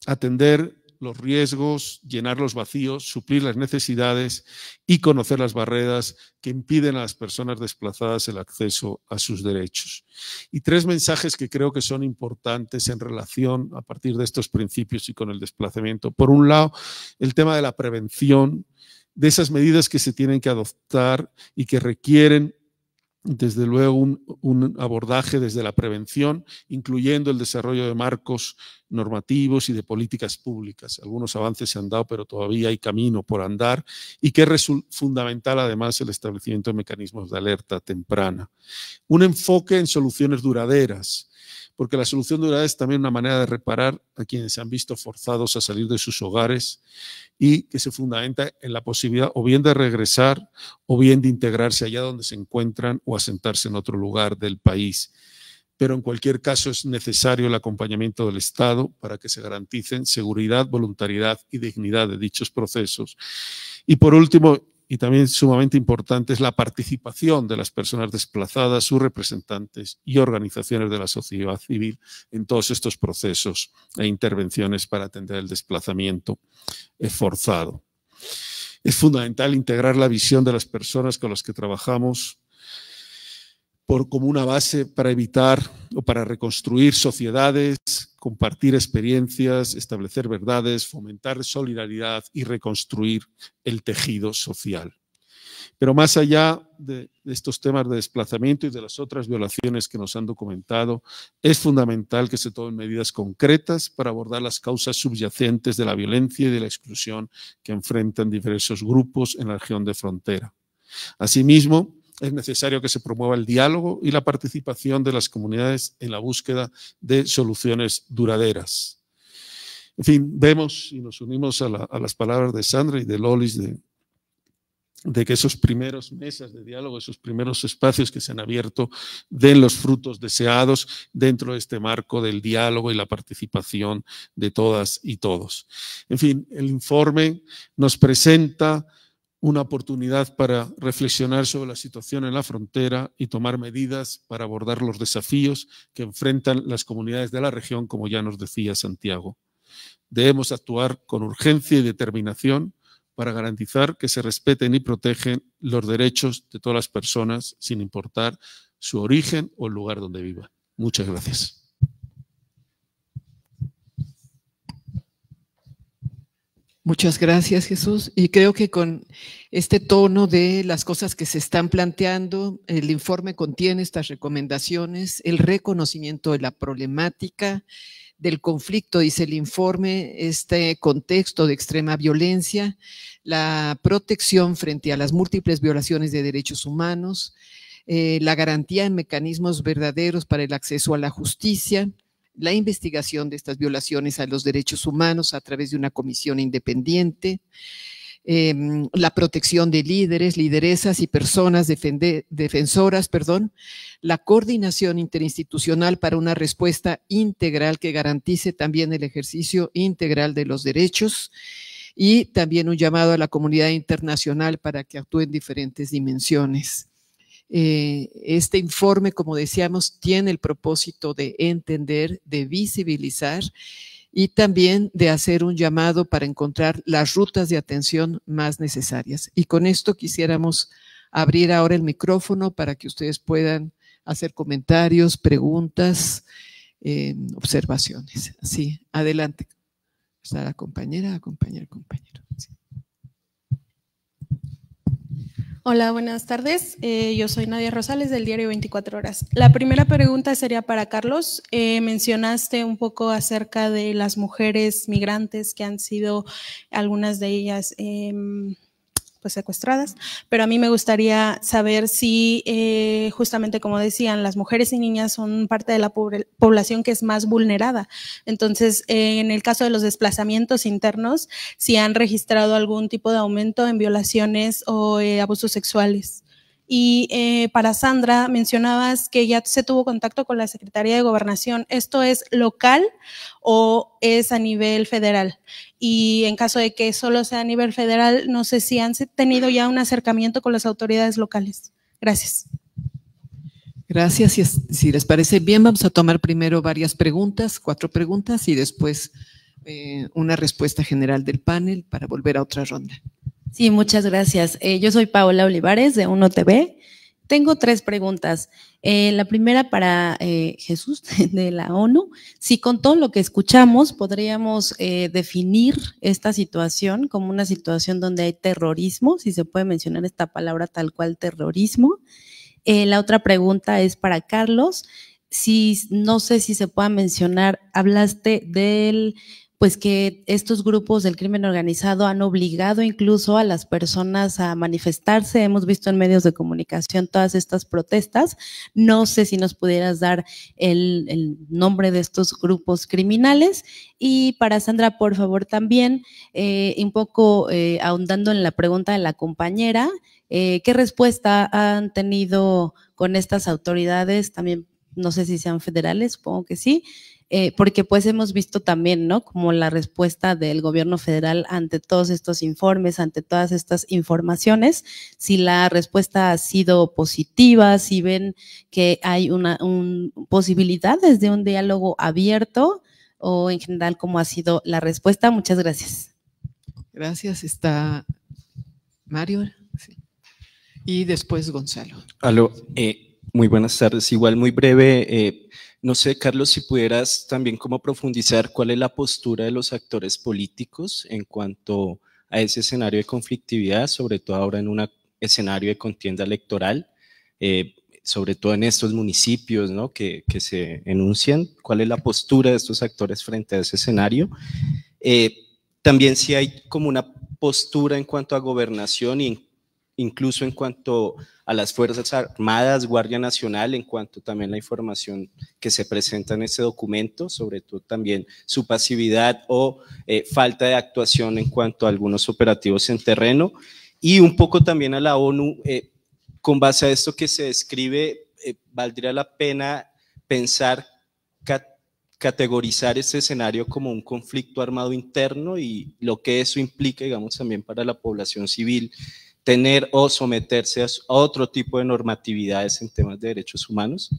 atender los riesgos, llenar los vacíos, suplir las necesidades y conocer las barreras que impiden a las personas desplazadas el acceso a sus derechos. Y 3 mensajes que creo que son importantes en relación a partir de estos principios y con el desplazamiento. Por un lado, el tema de la prevención, de esas medidas que se tienen que adoptar y que requieren, desde luego, un abordaje desde la prevención, incluyendo el desarrollo de marcos normativos y de políticas públicas. Algunos avances se han dado, pero todavía hay camino por andar, y que es fundamental, además, el establecimiento de mecanismos de alerta temprana. Un enfoque en soluciones duraderas, porque la solución duradera es también una manera de reparar a quienes se han visto forzados a salir de sus hogares y que se fundamenta en la posibilidad o bien de regresar o bien de integrarse allá donde se encuentran o asentarse en otro lugar del país. Pero en cualquier caso es necesario el acompañamiento del Estado para que se garanticen seguridad, voluntariedad y dignidad de dichos procesos. Y por último, y también sumamente importante, es la participación de las personas desplazadas, sus representantes y organizaciones de la sociedad civil en todos estos procesos e intervenciones para atender el desplazamiento forzado. Es fundamental integrar la visión de las personas con las que trabajamos como una base para evitar o para reconstruir sociedades, compartir experiencias, establecer verdades, fomentar solidaridad y reconstruir el tejido social. Pero más allá de estos temas de desplazamiento y de las otras violaciones que nos han documentado, es fundamental que se tomen medidas concretas para abordar las causas subyacentes de la violencia y de la exclusión que enfrentan diversos grupos en la región de frontera. Asimismo, es necesario que se promueva el diálogo y la participación de las comunidades en la búsqueda de soluciones duraderas. En fin, vemos y nos unimos a las palabras de Sandra y de Lolis de que esos primeros mesas de diálogo, esos primeros espacios que se han abierto, den los frutos deseados dentro de este marco del diálogo y la participación de todas y todos. En fin, el informe nos presenta una oportunidad para reflexionar sobre la situación en la frontera y tomar medidas para abordar los desafíos que enfrentan las comunidades de la región, como ya nos decía Santiago. Debemos actuar con urgencia y determinación para garantizar que se respeten y protegen los derechos de todas las personas, sin importar su origen o el lugar donde vivan. Muchas gracias. Muchas gracias, Jesús. Y creo que con este tono de las cosas que se están planteando, el informe contiene estas recomendaciones, el reconocimiento de la problemática, del conflicto, dice el informe, este contexto de extrema violencia, la protección frente a las múltiples violaciones de derechos humanos, la garantía en mecanismos verdaderos para el acceso a la justicia, la investigación de estas violaciones a los derechos humanos a través de una comisión independiente, la protección de líderes, lideresas y personas defensoras, la coordinación interinstitucional para una respuesta integral que garantice también el ejercicio integral de los derechos y también un llamado a la comunidad internacional para que actúe en diferentes dimensiones. Este informe, como decíamos, tiene el propósito de entender, de visibilizar y también de hacer un llamado para encontrar las rutas de atención más necesarias. Y con esto quisiéramos abrir ahora el micrófono para que ustedes puedan hacer comentarios, preguntas, observaciones. Sí, adelante. Está la compañero. Sí. Hola, buenas tardes. Yo soy Nadia Rosales del diario 24 Horas. La primera pregunta sería para Carlos. Mencionaste un poco acerca de las mujeres migrantes que han sido algunas de ellas pues secuestradas, pero a mí me gustaría saber si justamente como decían, las mujeres y niñas son parte de la población que es más vulnerada. Entonces, en el caso de los desplazamientos internos, si han registrado algún tipo de aumento en violaciones o abusos sexuales. Y para Sandra, mencionabas que ya se tuvo contacto con la Secretaría de Gobernación. ¿Esto es local o es a nivel federal? Y en caso de que solo sea a nivel federal, no sé si han tenido ya un acercamiento con las autoridades locales. Gracias. Gracias. Si les parece bien, vamos a tomar primero varias preguntas, 4 preguntas, y después una respuesta general del panel para volver a otra ronda. Sí, muchas gracias. Yo soy Paola Olivares de Uno TV. Tengo 3 preguntas. La primera para Jesús de la ONU. Si con todo lo que escuchamos podríamos definir esta situación como una situación donde hay terrorismo, si se puede mencionar esta palabra tal cual, terrorismo. La otra pregunta es para Carlos. No sé si se pueda mencionar, hablaste del pues que estos grupos del crimen organizado han obligado incluso a las personas a manifestarse. Hemos visto en medios de comunicación todas estas protestas. No sé si nos pudieras dar el nombre de estos grupos criminales. Y para Sandra, por favor, también un poco ahondando en la pregunta de la compañera, ¿qué respuesta han tenido con estas autoridades? También no sé si sean federales, supongo que sí. Porque pues hemos visto también, ¿no? Como la respuesta del gobierno federal ante todos estos informes, ante todas estas informaciones, si la respuesta ha sido positiva, si ven que hay posibilidades de un diálogo abierto o en general cómo ha sido la respuesta. Muchas gracias. Gracias. Está Mario. Sí. Y después Gonzalo. Aló, muy buenas tardes. Igual muy breve. No sé, Carlos, si pudieras también como profundizar cuál es la postura de los actores políticos en cuanto a ese escenario de conflictividad, sobre todo ahora en un escenario de contienda electoral, sobre todo en estos municipios, ¿no? que se enuncian. ¿Cuál es la postura de estos actores frente a ese escenario? También si hay como una postura en cuanto a gobernación y incluso en cuanto a las Fuerzas Armadas, Guardia Nacional, en cuanto también a la información que se presenta en ese documento, sobre todo también su pasividad o falta de actuación en cuanto a algunos operativos en terreno, y un poco también a la ONU, con base a esto que se describe, valdría la pena pensar, categorizar este escenario como un conflicto armado interno y lo que eso implica, digamos, también para la población civil, tener o someterse a otro tipo de normatividades en temas de derechos humanos.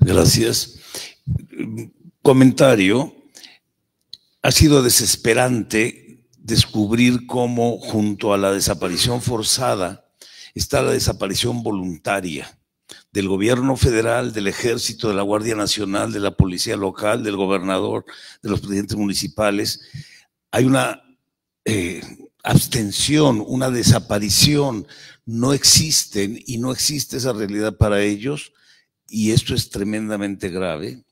Gracias. Comentario. Ha sido desesperante descubrir cómo junto a la desaparición forzada está la desaparición voluntaria del gobierno federal, del ejército, de la Guardia Nacional, de la policía local, del gobernador, de los presidentes municipales. Hay una abstención, una desaparición, no existen y no existe esa realidad para ellos y esto es tremendamente grave.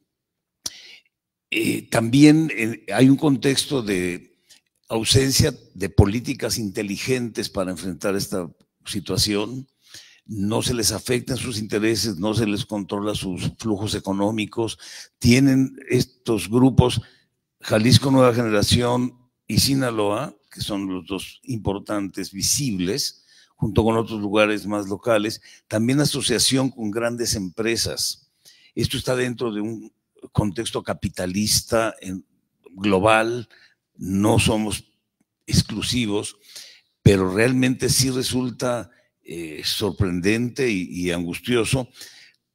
También hay un contexto de ausencia de políticas inteligentes para enfrentar esta situación. No se les afectan sus intereses, no se les controla sus flujos económicos. Tienen estos grupos, Jalisco Nueva Generación y Sinaloa, que son los dos importantes, visibles, junto con otros lugares más locales, también asociación con grandes empresas. Esto está dentro de un contexto capitalista global, no somos exclusivos, pero realmente sí resulta sorprendente y angustioso,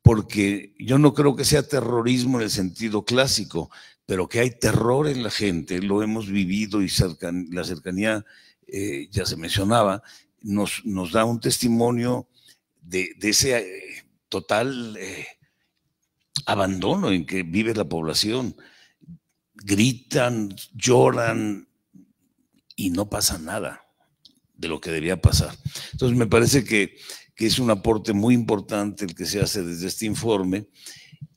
porque yo no creo que sea terrorismo en el sentido clásico, pero que hay terror en la gente, lo hemos vivido y la cercanía, ya se mencionaba, nos da un testimonio de ese total abandono en que vive la población. Gritan, lloran y no pasa nada de lo que debía pasar. Entonces me parece que es un aporte muy importante el que se hace desde este informe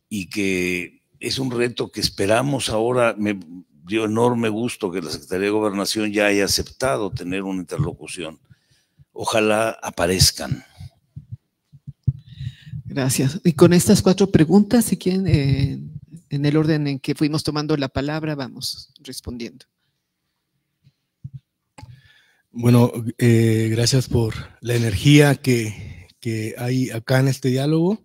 y que es un reto que esperamos ahora. Me dio enorme gusto que la Secretaría de Gobernación ya haya aceptado tener una interlocución. Ojalá aparezcan. Gracias. Y con estas 4 preguntas, si quieren, en el orden en que fuimos tomando la palabra, vamos respondiendo. Bueno, gracias por la energía que hay acá en este diálogo.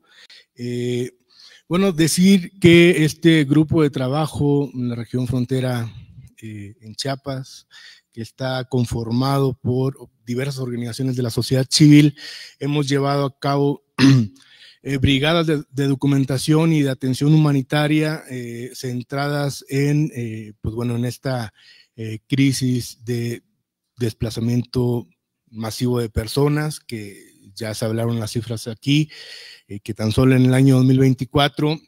Bueno, decir que este grupo de trabajo en la región frontera en Chiapas, que está conformado por diversas organizaciones de la sociedad civil, hemos llevado a cabo brigadas de documentación y de atención humanitaria centradas en, pues bueno, en esta crisis de desplazamiento masivo de personas, que ya se hablaron las cifras aquí, que tan solo en el año 2024,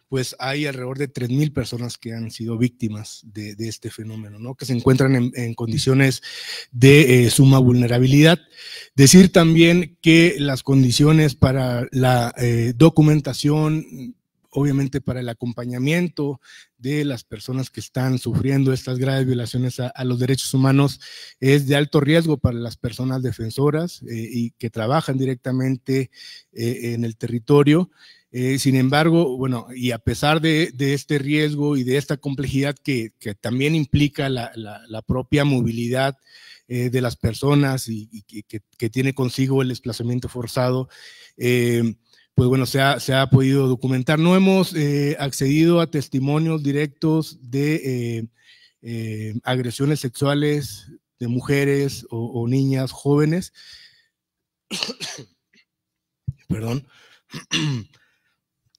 pues hay alrededor de 3,000 personas que han sido víctimas de este fenómeno, ¿no? Que se encuentran en condiciones de suma vulnerabilidad. Decir también que las condiciones para la documentación, obviamente para el acompañamiento de las personas que están sufriendo estas graves violaciones a los derechos humanos, es de alto riesgo para las personas defensoras y que trabajan directamente en el territorio. Sin embargo, bueno, y a pesar de este riesgo y de esta complejidad que también implica la propia movilidad de las personas y que tiene consigo el desplazamiento forzado, pues bueno, se ha podido documentar. No hemos accedido a testimonios directos de agresiones sexuales de mujeres o niñas jóvenes. Perdón.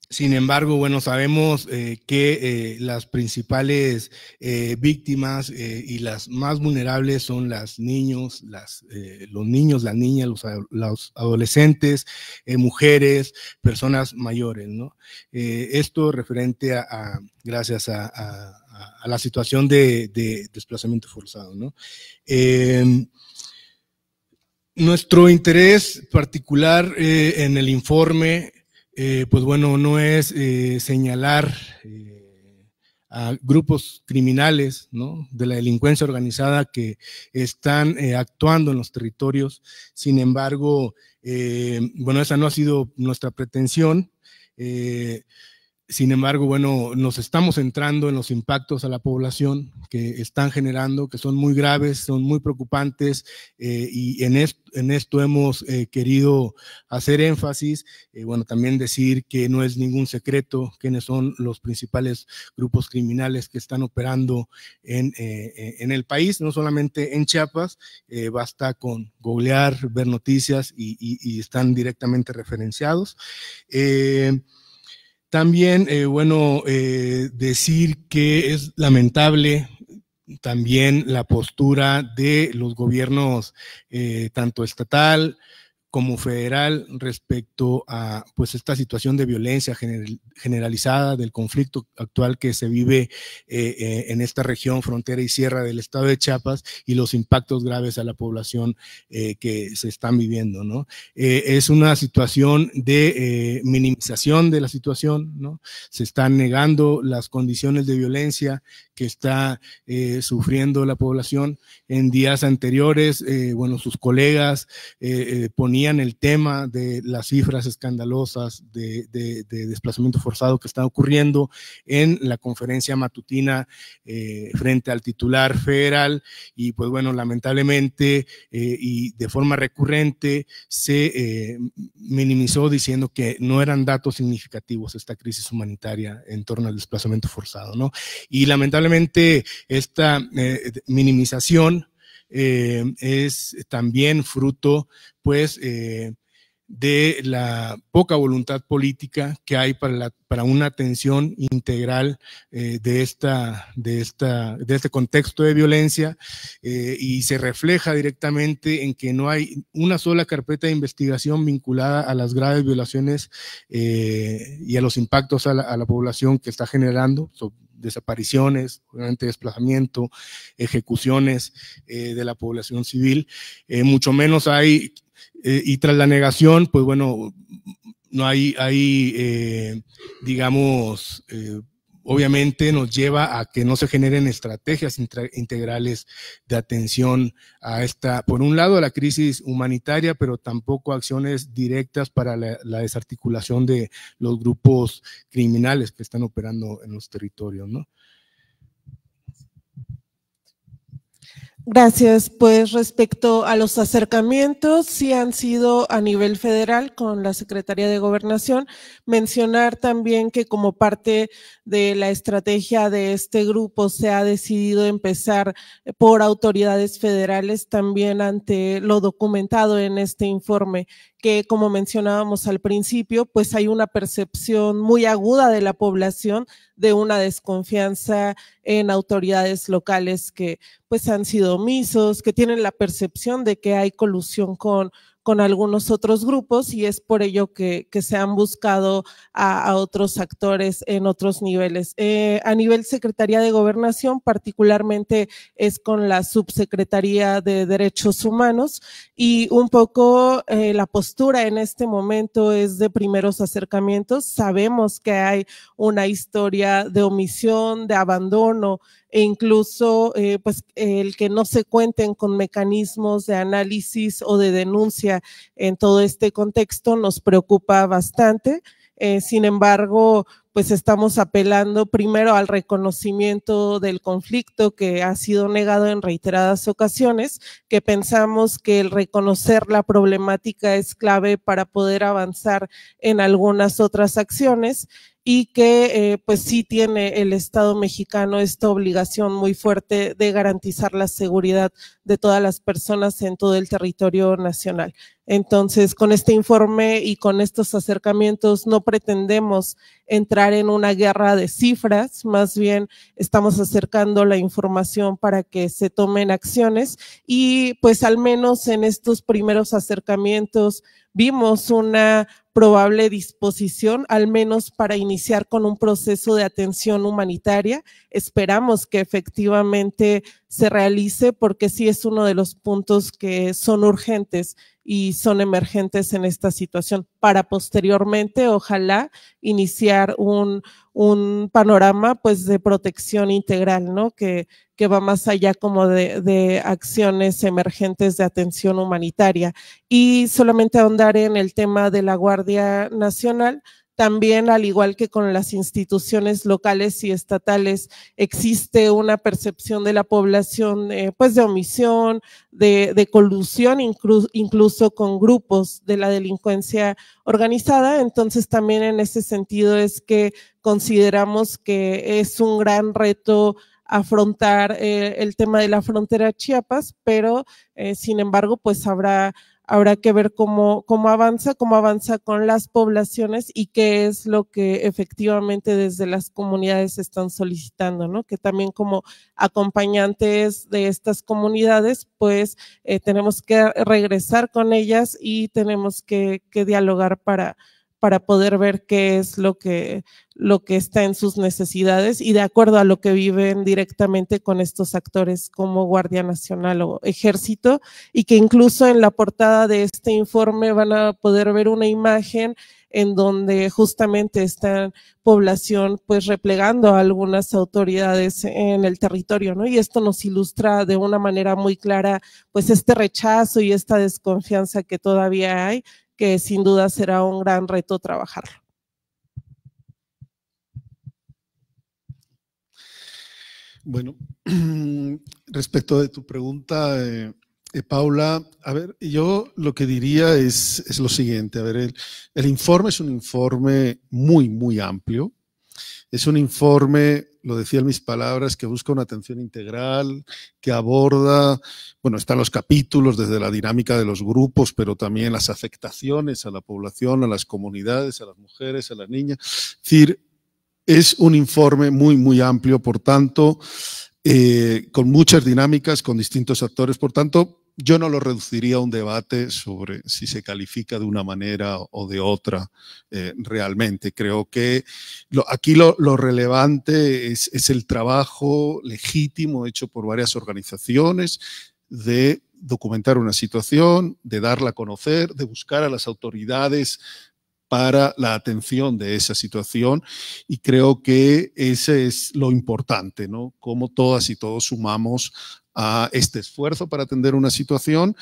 Sin embargo, bueno, sabemos que las principales víctimas y las más vulnerables son los niños, las niñas, los adolescentes, mujeres, personas mayores, ¿no? Esto referente gracias a la situación de desplazamiento forzado, ¿no? Nuestro interés particular en el informe, pues bueno, no es señalar a grupos criminales, ¿no?, de la delincuencia organizada que están actuando en los territorios. Sin embargo, bueno, esa no ha sido nuestra pretensión. Sin embargo, bueno, nos estamos centrando en los impactos a la población que están generando, que son muy graves, son muy preocupantes, y en esto hemos querido hacer énfasis. Bueno, también decir que no es ningún secreto quiénes son los principales grupos criminales que están operando en el país, no solamente en Chiapas. Basta con googlear, ver noticias y están directamente referenciados. También, bueno, decir que es lamentable también la postura de los gobiernos, tanto estatal como federal, respecto a pues esta situación de violencia generalizada, del conflicto actual que se vive en esta región frontera y sierra del estado de Chiapas, y los impactos graves a la población que se están viviendo, ¿no? Es una situación de minimización de la situación, ¿no? Se están negando las condiciones de violencia que está sufriendo la población. En días anteriores, bueno, sus colegas ponían el tema de las cifras escandalosas de desplazamiento forzado que está ocurriendo en la conferencia matutina frente al titular federal, y pues bueno, lamentablemente y de forma recurrente se minimizó diciendo que no eran datos significativos esta crisis humanitaria en torno al desplazamiento forzado, ¿no? Y lamentablemente esta minimización es también fruto, pues, de la poca voluntad política que hay para una atención integral de este contexto de violencia, y se refleja directamente en que no hay una sola carpeta de investigación vinculada a las graves violaciones y a los impactos a la población que está generando, desapariciones, obviamente desplazamiento, ejecuciones de la población civil, mucho menos hay, y tras la negación, pues bueno, no hay digamos, obviamente nos lleva a que no se generen estrategias integrales de atención a esta, por un lado, a la crisis humanitaria, pero tampoco acciones directas para la desarticulación de los grupos criminales que están operando en los territorios, ¿no? Gracias. Pues respecto a los acercamientos, sí han sido a nivel federal con la Secretaría de Gobernación. Mencionar también que como parte de la estrategia de este grupo se ha decidido empezar por autoridades federales también ante lo documentado en este informe, que como mencionábamos al principio, pues hay una percepción muy aguda de la población de una desconfianza en autoridades locales que pues han sido omisos, que tienen la percepción de que hay colusión con algunos otros grupos, y es por ello que se han buscado a otros actores en otros niveles. A nivel Secretaría de Gobernación, particularmente es con la Subsecretaría de Derechos Humanos, y un poco la postura en este momento es de primeros acercamientos. Sabemos que hay una historia de omisión, de abandono, e incluso pues el que no se cuenten con mecanismos de análisis o de denuncia en todo este contexto nos preocupa bastante. Sin embargo, pues estamos apelando primero al reconocimiento del conflicto que ha sido negado en reiteradas ocasiones, que pensamos que el reconocer la problemática es clave para poder avanzar en algunas otras acciones, y que pues sí tiene el Estado mexicano esta obligación muy fuerte de garantizar la seguridad de todas las personas en todo el territorio nacional. Entonces, con este informe y con estos acercamientos no pretendemos entrar en una guerra de cifras, más bien estamos acercando la información para que se tomen acciones, y pues al menos en estos primeros acercamientos vimos una probable disposición, al menos para iniciar con un proceso de atención humanitaria. Esperamos que efectivamente se realice, porque sí es uno de los puntos que son urgentes y son emergentes en esta situación, para posteriormente, ojalá, iniciar un panorama pues de protección integral, ¿no? Que va más allá como de acciones emergentes de atención humanitaria. Y solamente ahondar en el tema de la Guardia Nacional, también, al igual que con las instituciones locales y estatales, existe una percepción de la población pues de omisión, de colusión, incluso con grupos de la delincuencia organizada. Entonces también en ese sentido es que consideramos que es un gran reto afrontar el tema de la frontera Chiapas, pero sin embargo pues habrá que ver cómo avanza con las poblaciones y qué es lo que efectivamente desde las comunidades están solicitando, ¿no? Que también como acompañantes de estas comunidades, pues tenemos que regresar con ellas y tenemos que dialogar para poder ver qué es lo que está en sus necesidades y de acuerdo a lo que viven directamente con estos actores como Guardia Nacional o Ejército, y que incluso en la portada de este informe van a poder ver una imagen en donde justamente está población pues replegando a algunas autoridades en el territorio, ¿no? Y esto nos ilustra de una manera muy clara pues este rechazo y esta desconfianza que todavía hay, que sin duda será un gran reto trabajarlo. Bueno, respecto de tu pregunta, Paula, a ver, yo lo que diría es lo siguiente, a ver, el informe es un informe muy, muy amplio, Es un informe, lo decía en mis palabras, que busca una atención integral, que aborda, bueno, están los capítulos desde la dinámica de los grupos, pero también las afectaciones a la población, a las comunidades, a las mujeres, a las niñas. Es decir, es un informe muy, muy amplio, por tanto, con muchas dinámicas, con distintos actores, por tanto, yo no lo reduciría a un debate sobre si se califica de una manera o de otra realmente. Creo que aquí lo relevante es el trabajo legítimo hecho por varias organizaciones de documentar una situación, de darla a conocer, de buscar a las autoridades para la atención de esa situación, y creo que ese es lo importante, ¿no? Cómo todas y todos sumamos a este esfuerzo para atender una situación,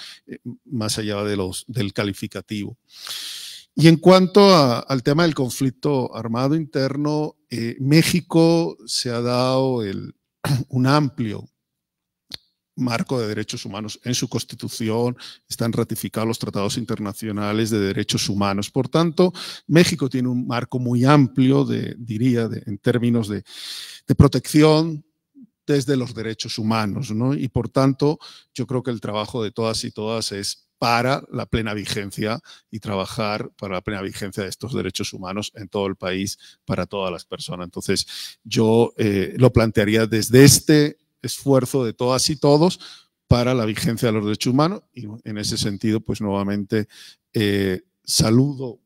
más allá del calificativo. Y en cuanto al tema del conflicto armado interno, México se ha dado un amplio marco de derechos humanos en su Constitución, están ratificados los tratados internacionales de derechos humanos. Por tanto, México tiene un marco muy amplio, en términos de protección desde los derechos humanos, ¿no? Y por tanto, yo creo que el trabajo de todas y todas es para la plena vigencia y trabajar para la plena vigencia de estos derechos humanos en todo el país, para todas las personas. Entonces, yo lo plantearía desde este esfuerzo de todas y todos para la vigencia de los derechos humanos, y en ese sentido, pues nuevamente saludo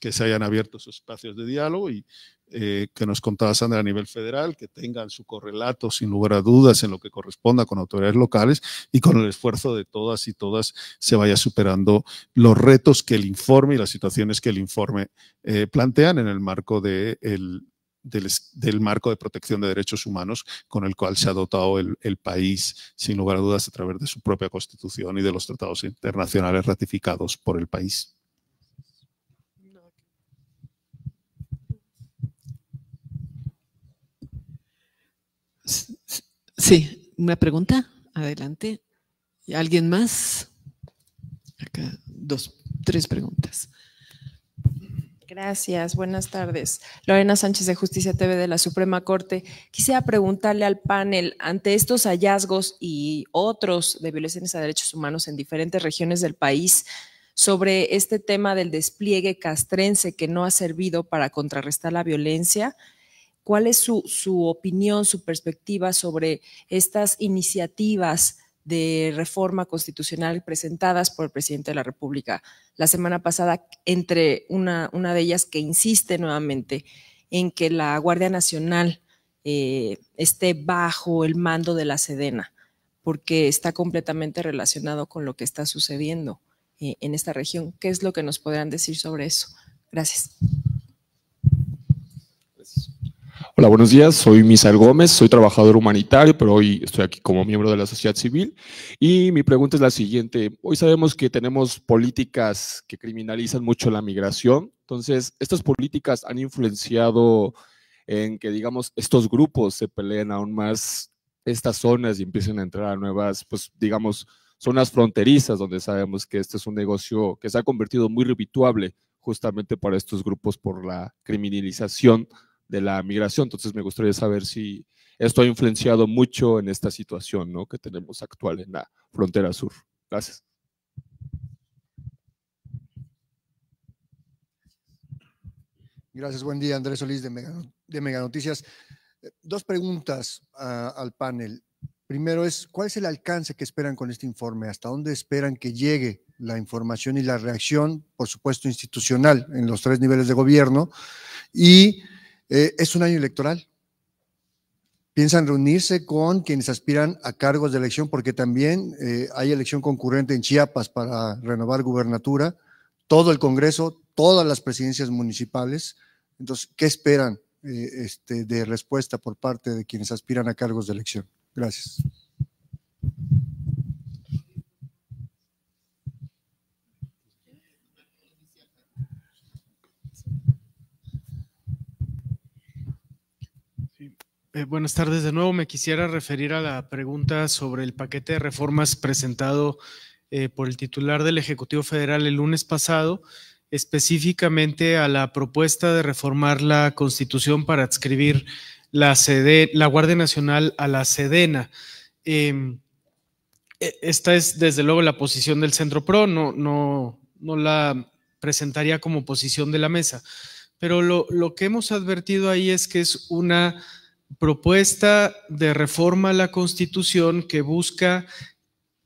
que se hayan abierto esos espacios de diálogo y que nos contaba Sandra a nivel federal, que tengan su correlato sin lugar a dudas en lo que corresponda con autoridades locales, y con el esfuerzo de todas y todas se vaya superando los retos que el informe y las situaciones que el informe plantean en el marco del marco de protección de derechos humanos con el cual se ha dotado el país, sin lugar a dudas, a través de su propia Constitución y de los tratados internacionales ratificados por el país. Sí, una pregunta. Adelante. ¿Alguien más? Acá, 3 preguntas. Gracias, buenas tardes. Lorena Sánchez de Justicia TV de la Suprema Corte. Quisiera preguntarle al panel, ante estos hallazgos y otros de violaciones a derechos humanos en diferentes regiones del país, sobre este tema del despliegue castrense que no ha servido para contrarrestar la violencia, ¿cuál es su opinión, su perspectiva sobre estas iniciativas de reforma constitucional presentadas por el presidente de la República la semana pasada, entre una de ellas que insiste nuevamente en que la Guardia Nacional esté bajo el mando de la Sedena, porque está completamente relacionado con lo que está sucediendo en esta región? ¿Qué es lo que nos podrán decir sobre eso? Gracias. Hola, buenos días. Soy Misael Gómez, soy trabajador humanitario, pero hoy estoy aquí como miembro de la sociedad civil. Y mi pregunta es la siguiente. Hoy sabemos que tenemos políticas que criminalizan mucho la migración. Entonces, estas políticas han influenciado en que, digamos, estos grupos se peleen aún más estas zonas y empiecen a entrar a nuevas, pues, digamos, zonas fronterizas, donde sabemos que este es un negocio que se ha convertido muy redituable justamente para estos grupos por la criminalización de la migración. Entonces me gustaría saber si esto ha influenciado mucho en esta situación, ¿no?, que tenemos actual en la frontera sur. Gracias. Gracias, buen día. Andrés Solís de Mega Noticias. 2 preguntas al panel. Primero es, ¿cuál es el alcance que esperan con este informe? ¿Hasta dónde esperan que llegue la información y la reacción, por supuesto, institucional en los 3 niveles de gobierno? Y es un año electoral. ¿Piensan reunirse con quienes aspiran a cargos de elección? Porque también hay elección concurrente en Chiapas para renovar gubernatura, todo el Congreso, todas las presidencias municipales. Entonces, ¿qué esperan de respuesta por parte de quienes aspiran a cargos de elección? Gracias. Buenas tardes de nuevo. Me quisiera referir a la pregunta sobre el paquete de reformas presentado por el titular del Ejecutivo Federal el lunes pasado, específicamente a la propuesta de reformar la Constitución para adscribir la Guardia Nacional a la Sedena. Esta es desde luego la posición del Centro Pro, no la presentaría como posición de la mesa, pero lo que hemos advertido ahí es que es una propuesta de reforma a la Constitución que busca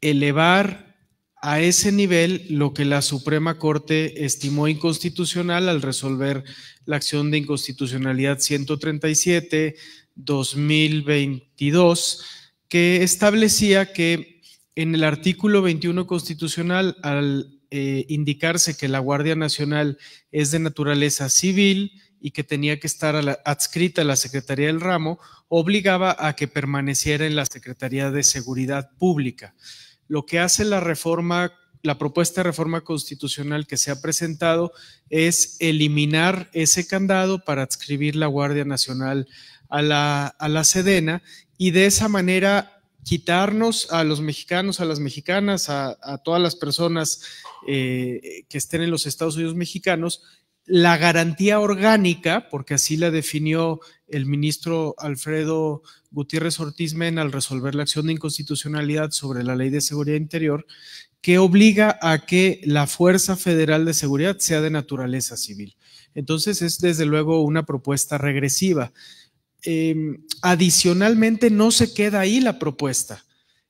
elevar a ese nivel lo que la Suprema Corte estimó inconstitucional al resolver la acción de inconstitucionalidad 137/2022, que establecía que en el artículo 21 constitucional, al indicarse que la Guardia Nacional es de naturaleza civil y que tenía que estar adscrita a la Secretaría del Ramo, obligaba a que permaneciera en la Secretaría de Seguridad Pública. Lo que hace la propuesta de reforma constitucional que se ha presentado es eliminar ese candado para adscribir la Guardia Nacional a la Sedena y de esa manera quitarnos a los mexicanos, a las mexicanas, a todas las personas que estén en los Estados Unidos mexicanos, la garantía orgánica, porque así la definió el ministro Alfredo Gutiérrez Ortiz Mena al resolver la acción de inconstitucionalidad sobre la Ley de Seguridad Interior, que obliga a que la Fuerza Federal de Seguridad sea de naturaleza civil. Entonces es desde luego una propuesta regresiva. Adicionalmente no se queda ahí la propuesta.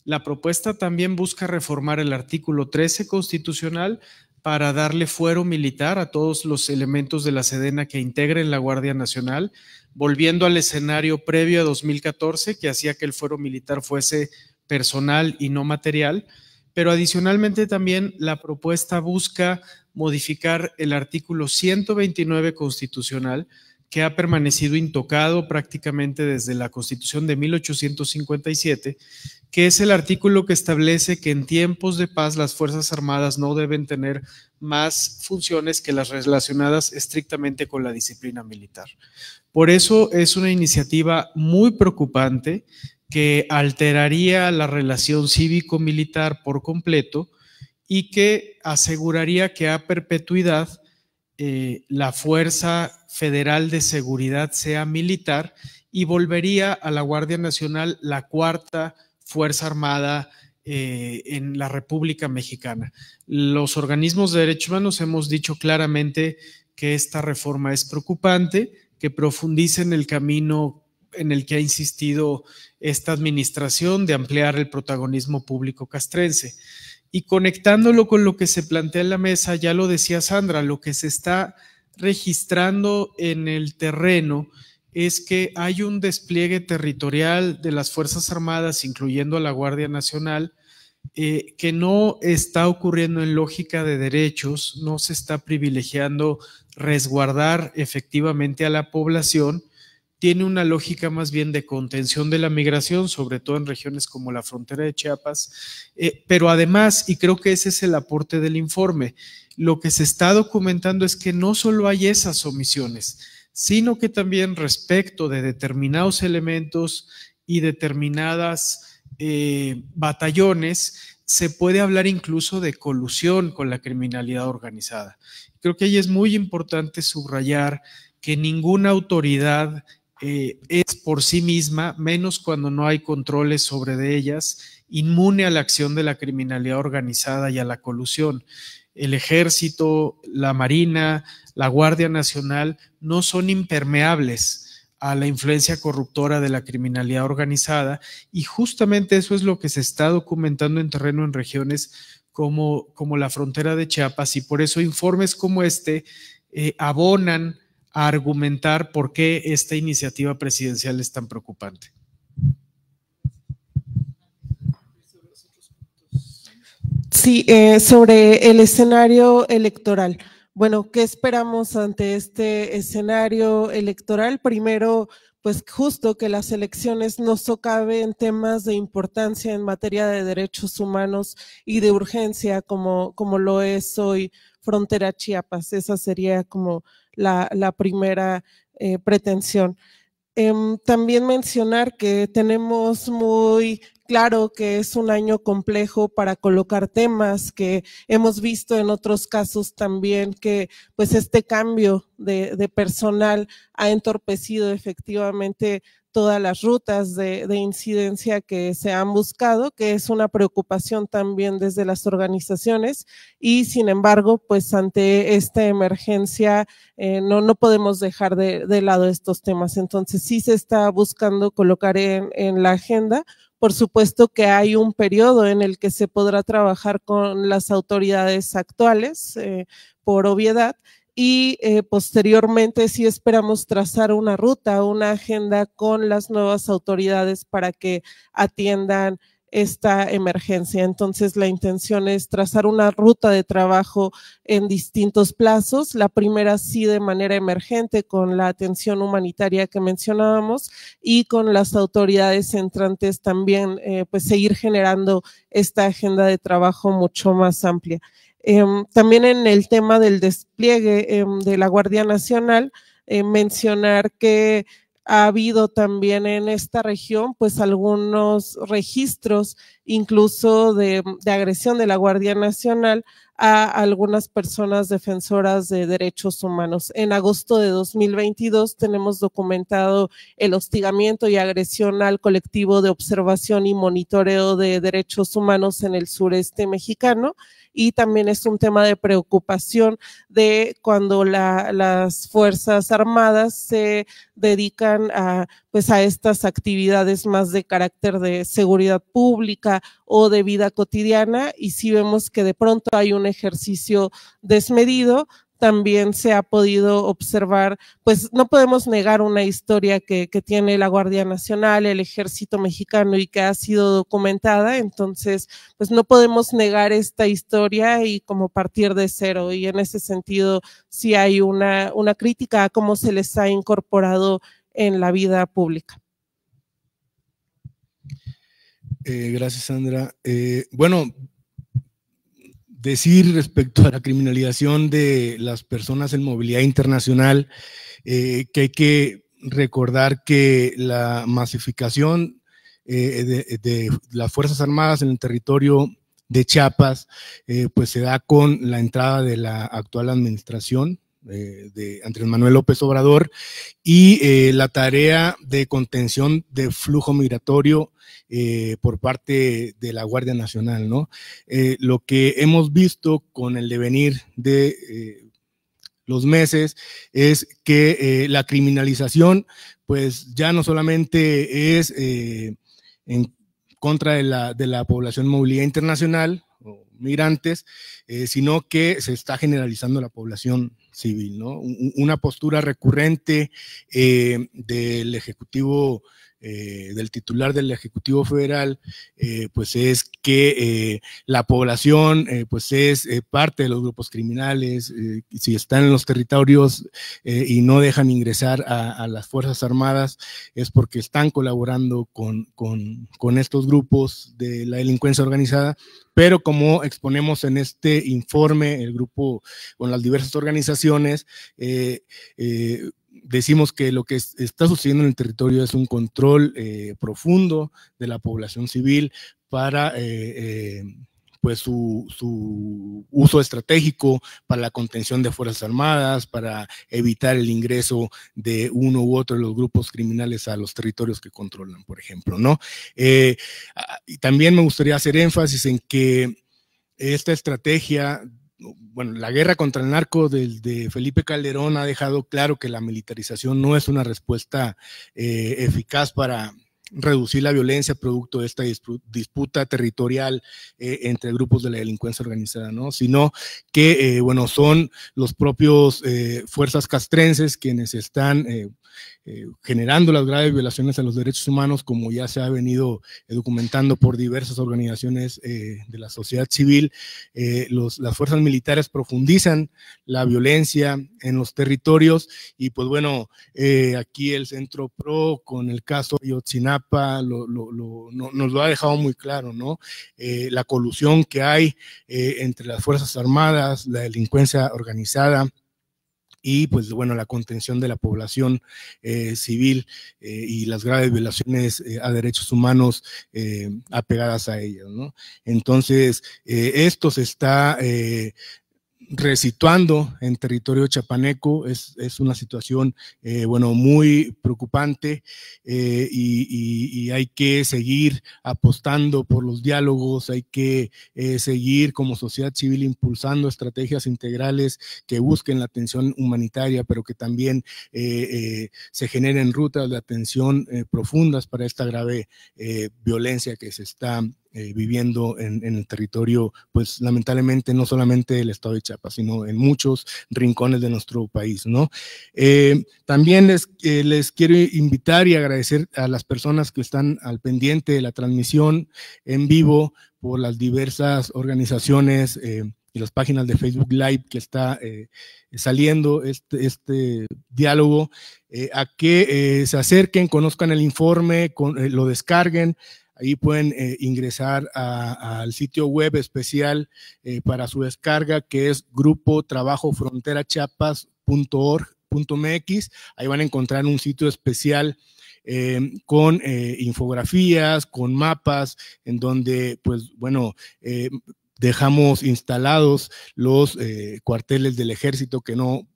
La propuesta también busca reformar el artículo 13 constitucional para darle fuero militar a todos los elementos de la Sedena que integren la Guardia Nacional, volviendo al escenario previo a 2014 que hacía que el fuero militar fuese personal y no material, pero adicionalmente también la propuesta busca modificar el artículo 129 constitucional que ha permanecido intocado prácticamente desde la Constitución de 1857, que es el artículo que establece que en tiempos de paz las Fuerzas Armadas no deben tener más funciones que las relacionadas estrictamente con la disciplina militar. Por eso es una iniciativa muy preocupante que alteraría la relación cívico-militar por completo y que aseguraría que a perpetuidad la Fuerza Federal de Seguridad sea militar y volvería a la Guardia Nacional la cuarta Fuerza Armada en la República Mexicana. Los organismos de derechos humanos hemos dicho claramente que esta reforma es preocupante, que profundice en el camino en el que ha insistido esta administración de ampliar el protagonismo público castrense. Y conectándolo con lo que se plantea en la mesa, ya lo decía Sandra, lo que se está registrando en el terreno es que hay un despliegue territorial de las Fuerzas Armadas, incluyendo a la Guardia Nacional, que no está ocurriendo en lógica de derechos, no se está privilegiando resguardar efectivamente a la población, tiene una lógica más bien de contención de la migración, sobre todo en regiones como la frontera de Chiapas, pero además, y creo que ese es el aporte del informe, lo que se está documentando es que no solo hay esas omisiones, sino que también respecto de determinados elementos y determinadas batallones, se puede hablar incluso de colusión con la criminalidad organizada. Creo que ahí es muy importante subrayar que ninguna autoridad es por sí misma, menos cuando no hay controles sobre de ellas, inmune a la acción de la criminalidad organizada y a la colusión. El Ejército, la Marina, la Guardia Nacional no son impermeables a la influencia corruptora de la criminalidad organizada y justamente eso es lo que se está documentando en terreno en regiones como la frontera de Chiapas y por eso informes como este abonan a argumentar por qué esta iniciativa presidencial es tan preocupante. Sí, sobre el escenario electoral. Bueno, ¿qué esperamos ante este escenario electoral? Primero, pues justo que las elecciones no socaven temas de importancia en materia de derechos humanos y de urgencia como lo es hoy Frontera Chiapas. Esa sería como la primera pretensión. También mencionar que tenemos muy claro que es un año complejo para colocar temas, que hemos visto en otros casos también que pues este cambio de personal ha entorpecido efectivamente todas las rutas de incidencia que se han buscado, que es una preocupación también desde las organizaciones, y sin embargo, pues ante esta emergencia no podemos dejar de lado estos temas. Entonces sí se está buscando colocar en la agenda. Por supuesto que hay un periodo en el que se podrá trabajar con las autoridades actuales, por obviedad, y posteriormente sí esperamos trazar una ruta, una agenda con las nuevas autoridades para que atiendan esta emergencia. Entonces la intención es trazar una ruta de trabajo en distintos plazos. La primera sí de manera emergente con la atención humanitaria que mencionábamos, y con las autoridades entrantes también pues seguir generando esta agenda de trabajo mucho más amplia. También en el tema del despliegue de la Guardia Nacional, mencionar que ha habido también en esta región pues algunos registros incluso de agresión de la Guardia Nacional a algunas personas defensoras de derechos humanos. En agosto de 2022 tenemos documentado el hostigamiento y agresión al colectivo de observación y monitoreo de derechos humanos en el sureste mexicano, y también es un tema de preocupación de cuando las Fuerzas Armadas se dedican a estas actividades más de carácter de seguridad pública o de vida cotidiana, y si vemos que de pronto hay un ejercicio desmedido. También se ha podido observar, pues no podemos negar una historia que tiene la Guardia Nacional, el Ejército Mexicano, y que ha sido documentada. Entonces pues no podemos negar esta historia y como partir de cero, y en ese sentido sí hay una crítica a cómo se les ha incorporado en la vida pública. Gracias, Sandra. Bueno, decir respecto a la criminalización de las personas en movilidad internacional, que hay que recordar que la masificación de las Fuerzas Armadas en el territorio de Chiapas, pues se da con la entrada de la actual administración de Andrés Manuel López Obrador, y la tarea de contención de flujo migratorio por parte de la Guardia Nacional, ¿no? Lo que hemos visto con el devenir de los meses es que la criminalización pues ya no solamente es en contra de la población en movilidad internacional o migrantes, sino que se está generalizando la población civil, ¿no? Una postura recurrente del Ejecutivo, del titular del Ejecutivo Federal, pues es que la población pues es parte de los grupos criminales. Si están en los territorios y no dejan ingresar a las Fuerzas Armadas, es porque están colaborando con estos grupos de la delincuencia organizada. Pero como exponemos en este informe, el grupo con las diversas organizaciones, decimos que lo que está sucediendo en el territorio es un control profundo de la población civil para pues su uso estratégico para la contención de Fuerzas Armadas, para evitar el ingreso de uno u otro de los grupos criminales a los territorios que controlan, por ejemplo, ¿no? Y también me gustaría hacer énfasis en que esta estrategia, bueno, la guerra contra el narco de Felipe Calderón ha dejado claro que la militarización no es una respuesta eficaz para reducir la violencia producto de esta disputa territorial entre grupos de la delincuencia organizada, ¿no? Sino que, bueno, son los propios fuerzas castrenses quienes están generando las graves violaciones a los derechos humanos, como ya se ha venido documentando por diversas organizaciones de la sociedad civil. Las fuerzas militares profundizan la violencia en los territorios, y pues bueno, aquí el Centro PRO con el caso Ayotzinapa nos lo ha dejado muy claro, ¿no? La colusión que hay entre las Fuerzas Armadas, la delincuencia organizada y pues bueno, la contención de la población civil y las graves violaciones a derechos humanos apegadas a ellas, ¿no? Entonces, esto se está resituando en territorio chapaneco. Es una situación, bueno, muy preocupante, y hay que seguir apostando por los diálogos, hay que seguir como sociedad civil impulsando estrategias integrales que busquen la atención humanitaria, pero que también se generen rutas de atención profundas para esta grave violencia que se está viviendo en el territorio, pues lamentablemente no solamente del estado de Chiapas, sino en muchos rincones de nuestro país, ¿no? También les quiero invitar y agradecer a las personas que están al pendiente de la transmisión en vivo por las diversas organizaciones y las páginas de Facebook Live que está saliendo este diálogo, a que se acerquen, conozcan el informe, lo descarguen. Ahí pueden ingresar al sitio web especial para su descarga, que es grupotravajofronterachiapas.org.mx. Ahí van a encontrar un sitio especial con infografías, con mapas, en donde, pues bueno, dejamos instalados los cuarteles del ejército, que no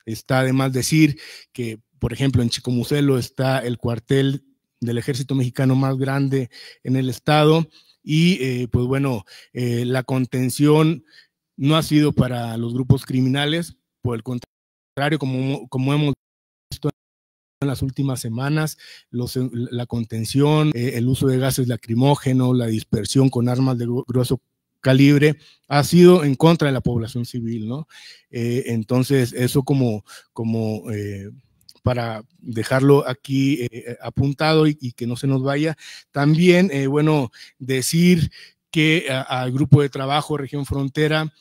está de más decir que, por ejemplo, en Chicomucelo está el cuartel del ejército mexicano más grande en el estado, y pues bueno, la contención no ha sido para los grupos criminales, por el contrario, como hemos visto en las últimas semanas, la contención, el uso de gases lacrimógenos, la dispersión con armas de grueso calibre ha sido en contra de la población civil, ¿no? Entonces, eso como para dejarlo aquí apuntado y que no se nos vaya. También, bueno, decir que al grupo de trabajo Región Frontera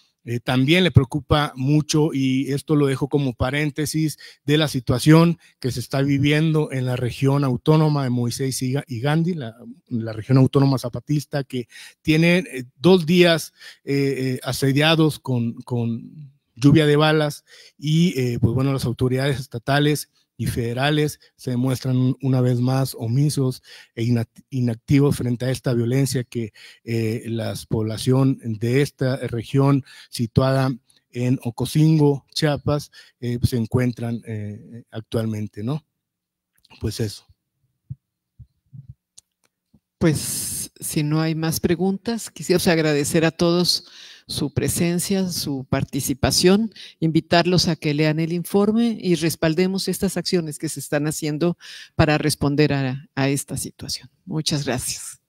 también le preocupa mucho, y esto lo dejo como paréntesis, de la situación que se está viviendo en la región autónoma de Moisés y Gandhi, la región autónoma zapatista, que tiene 2 días asediados con lluvia de balas, y pues bueno, las autoridades estatales y federales se demuestran una vez más omisos e inactivos frente a esta violencia que la población de esta región situada en Ocosingo, Chiapas, se encuentran actualmente, ¿no? Pues eso. Pues si no hay más preguntas, quisiera agradecer a todos su presencia, su participación, invitarlos a que lean el informe y respaldemos estas acciones que se están haciendo para responder a esta situación. Muchas gracias.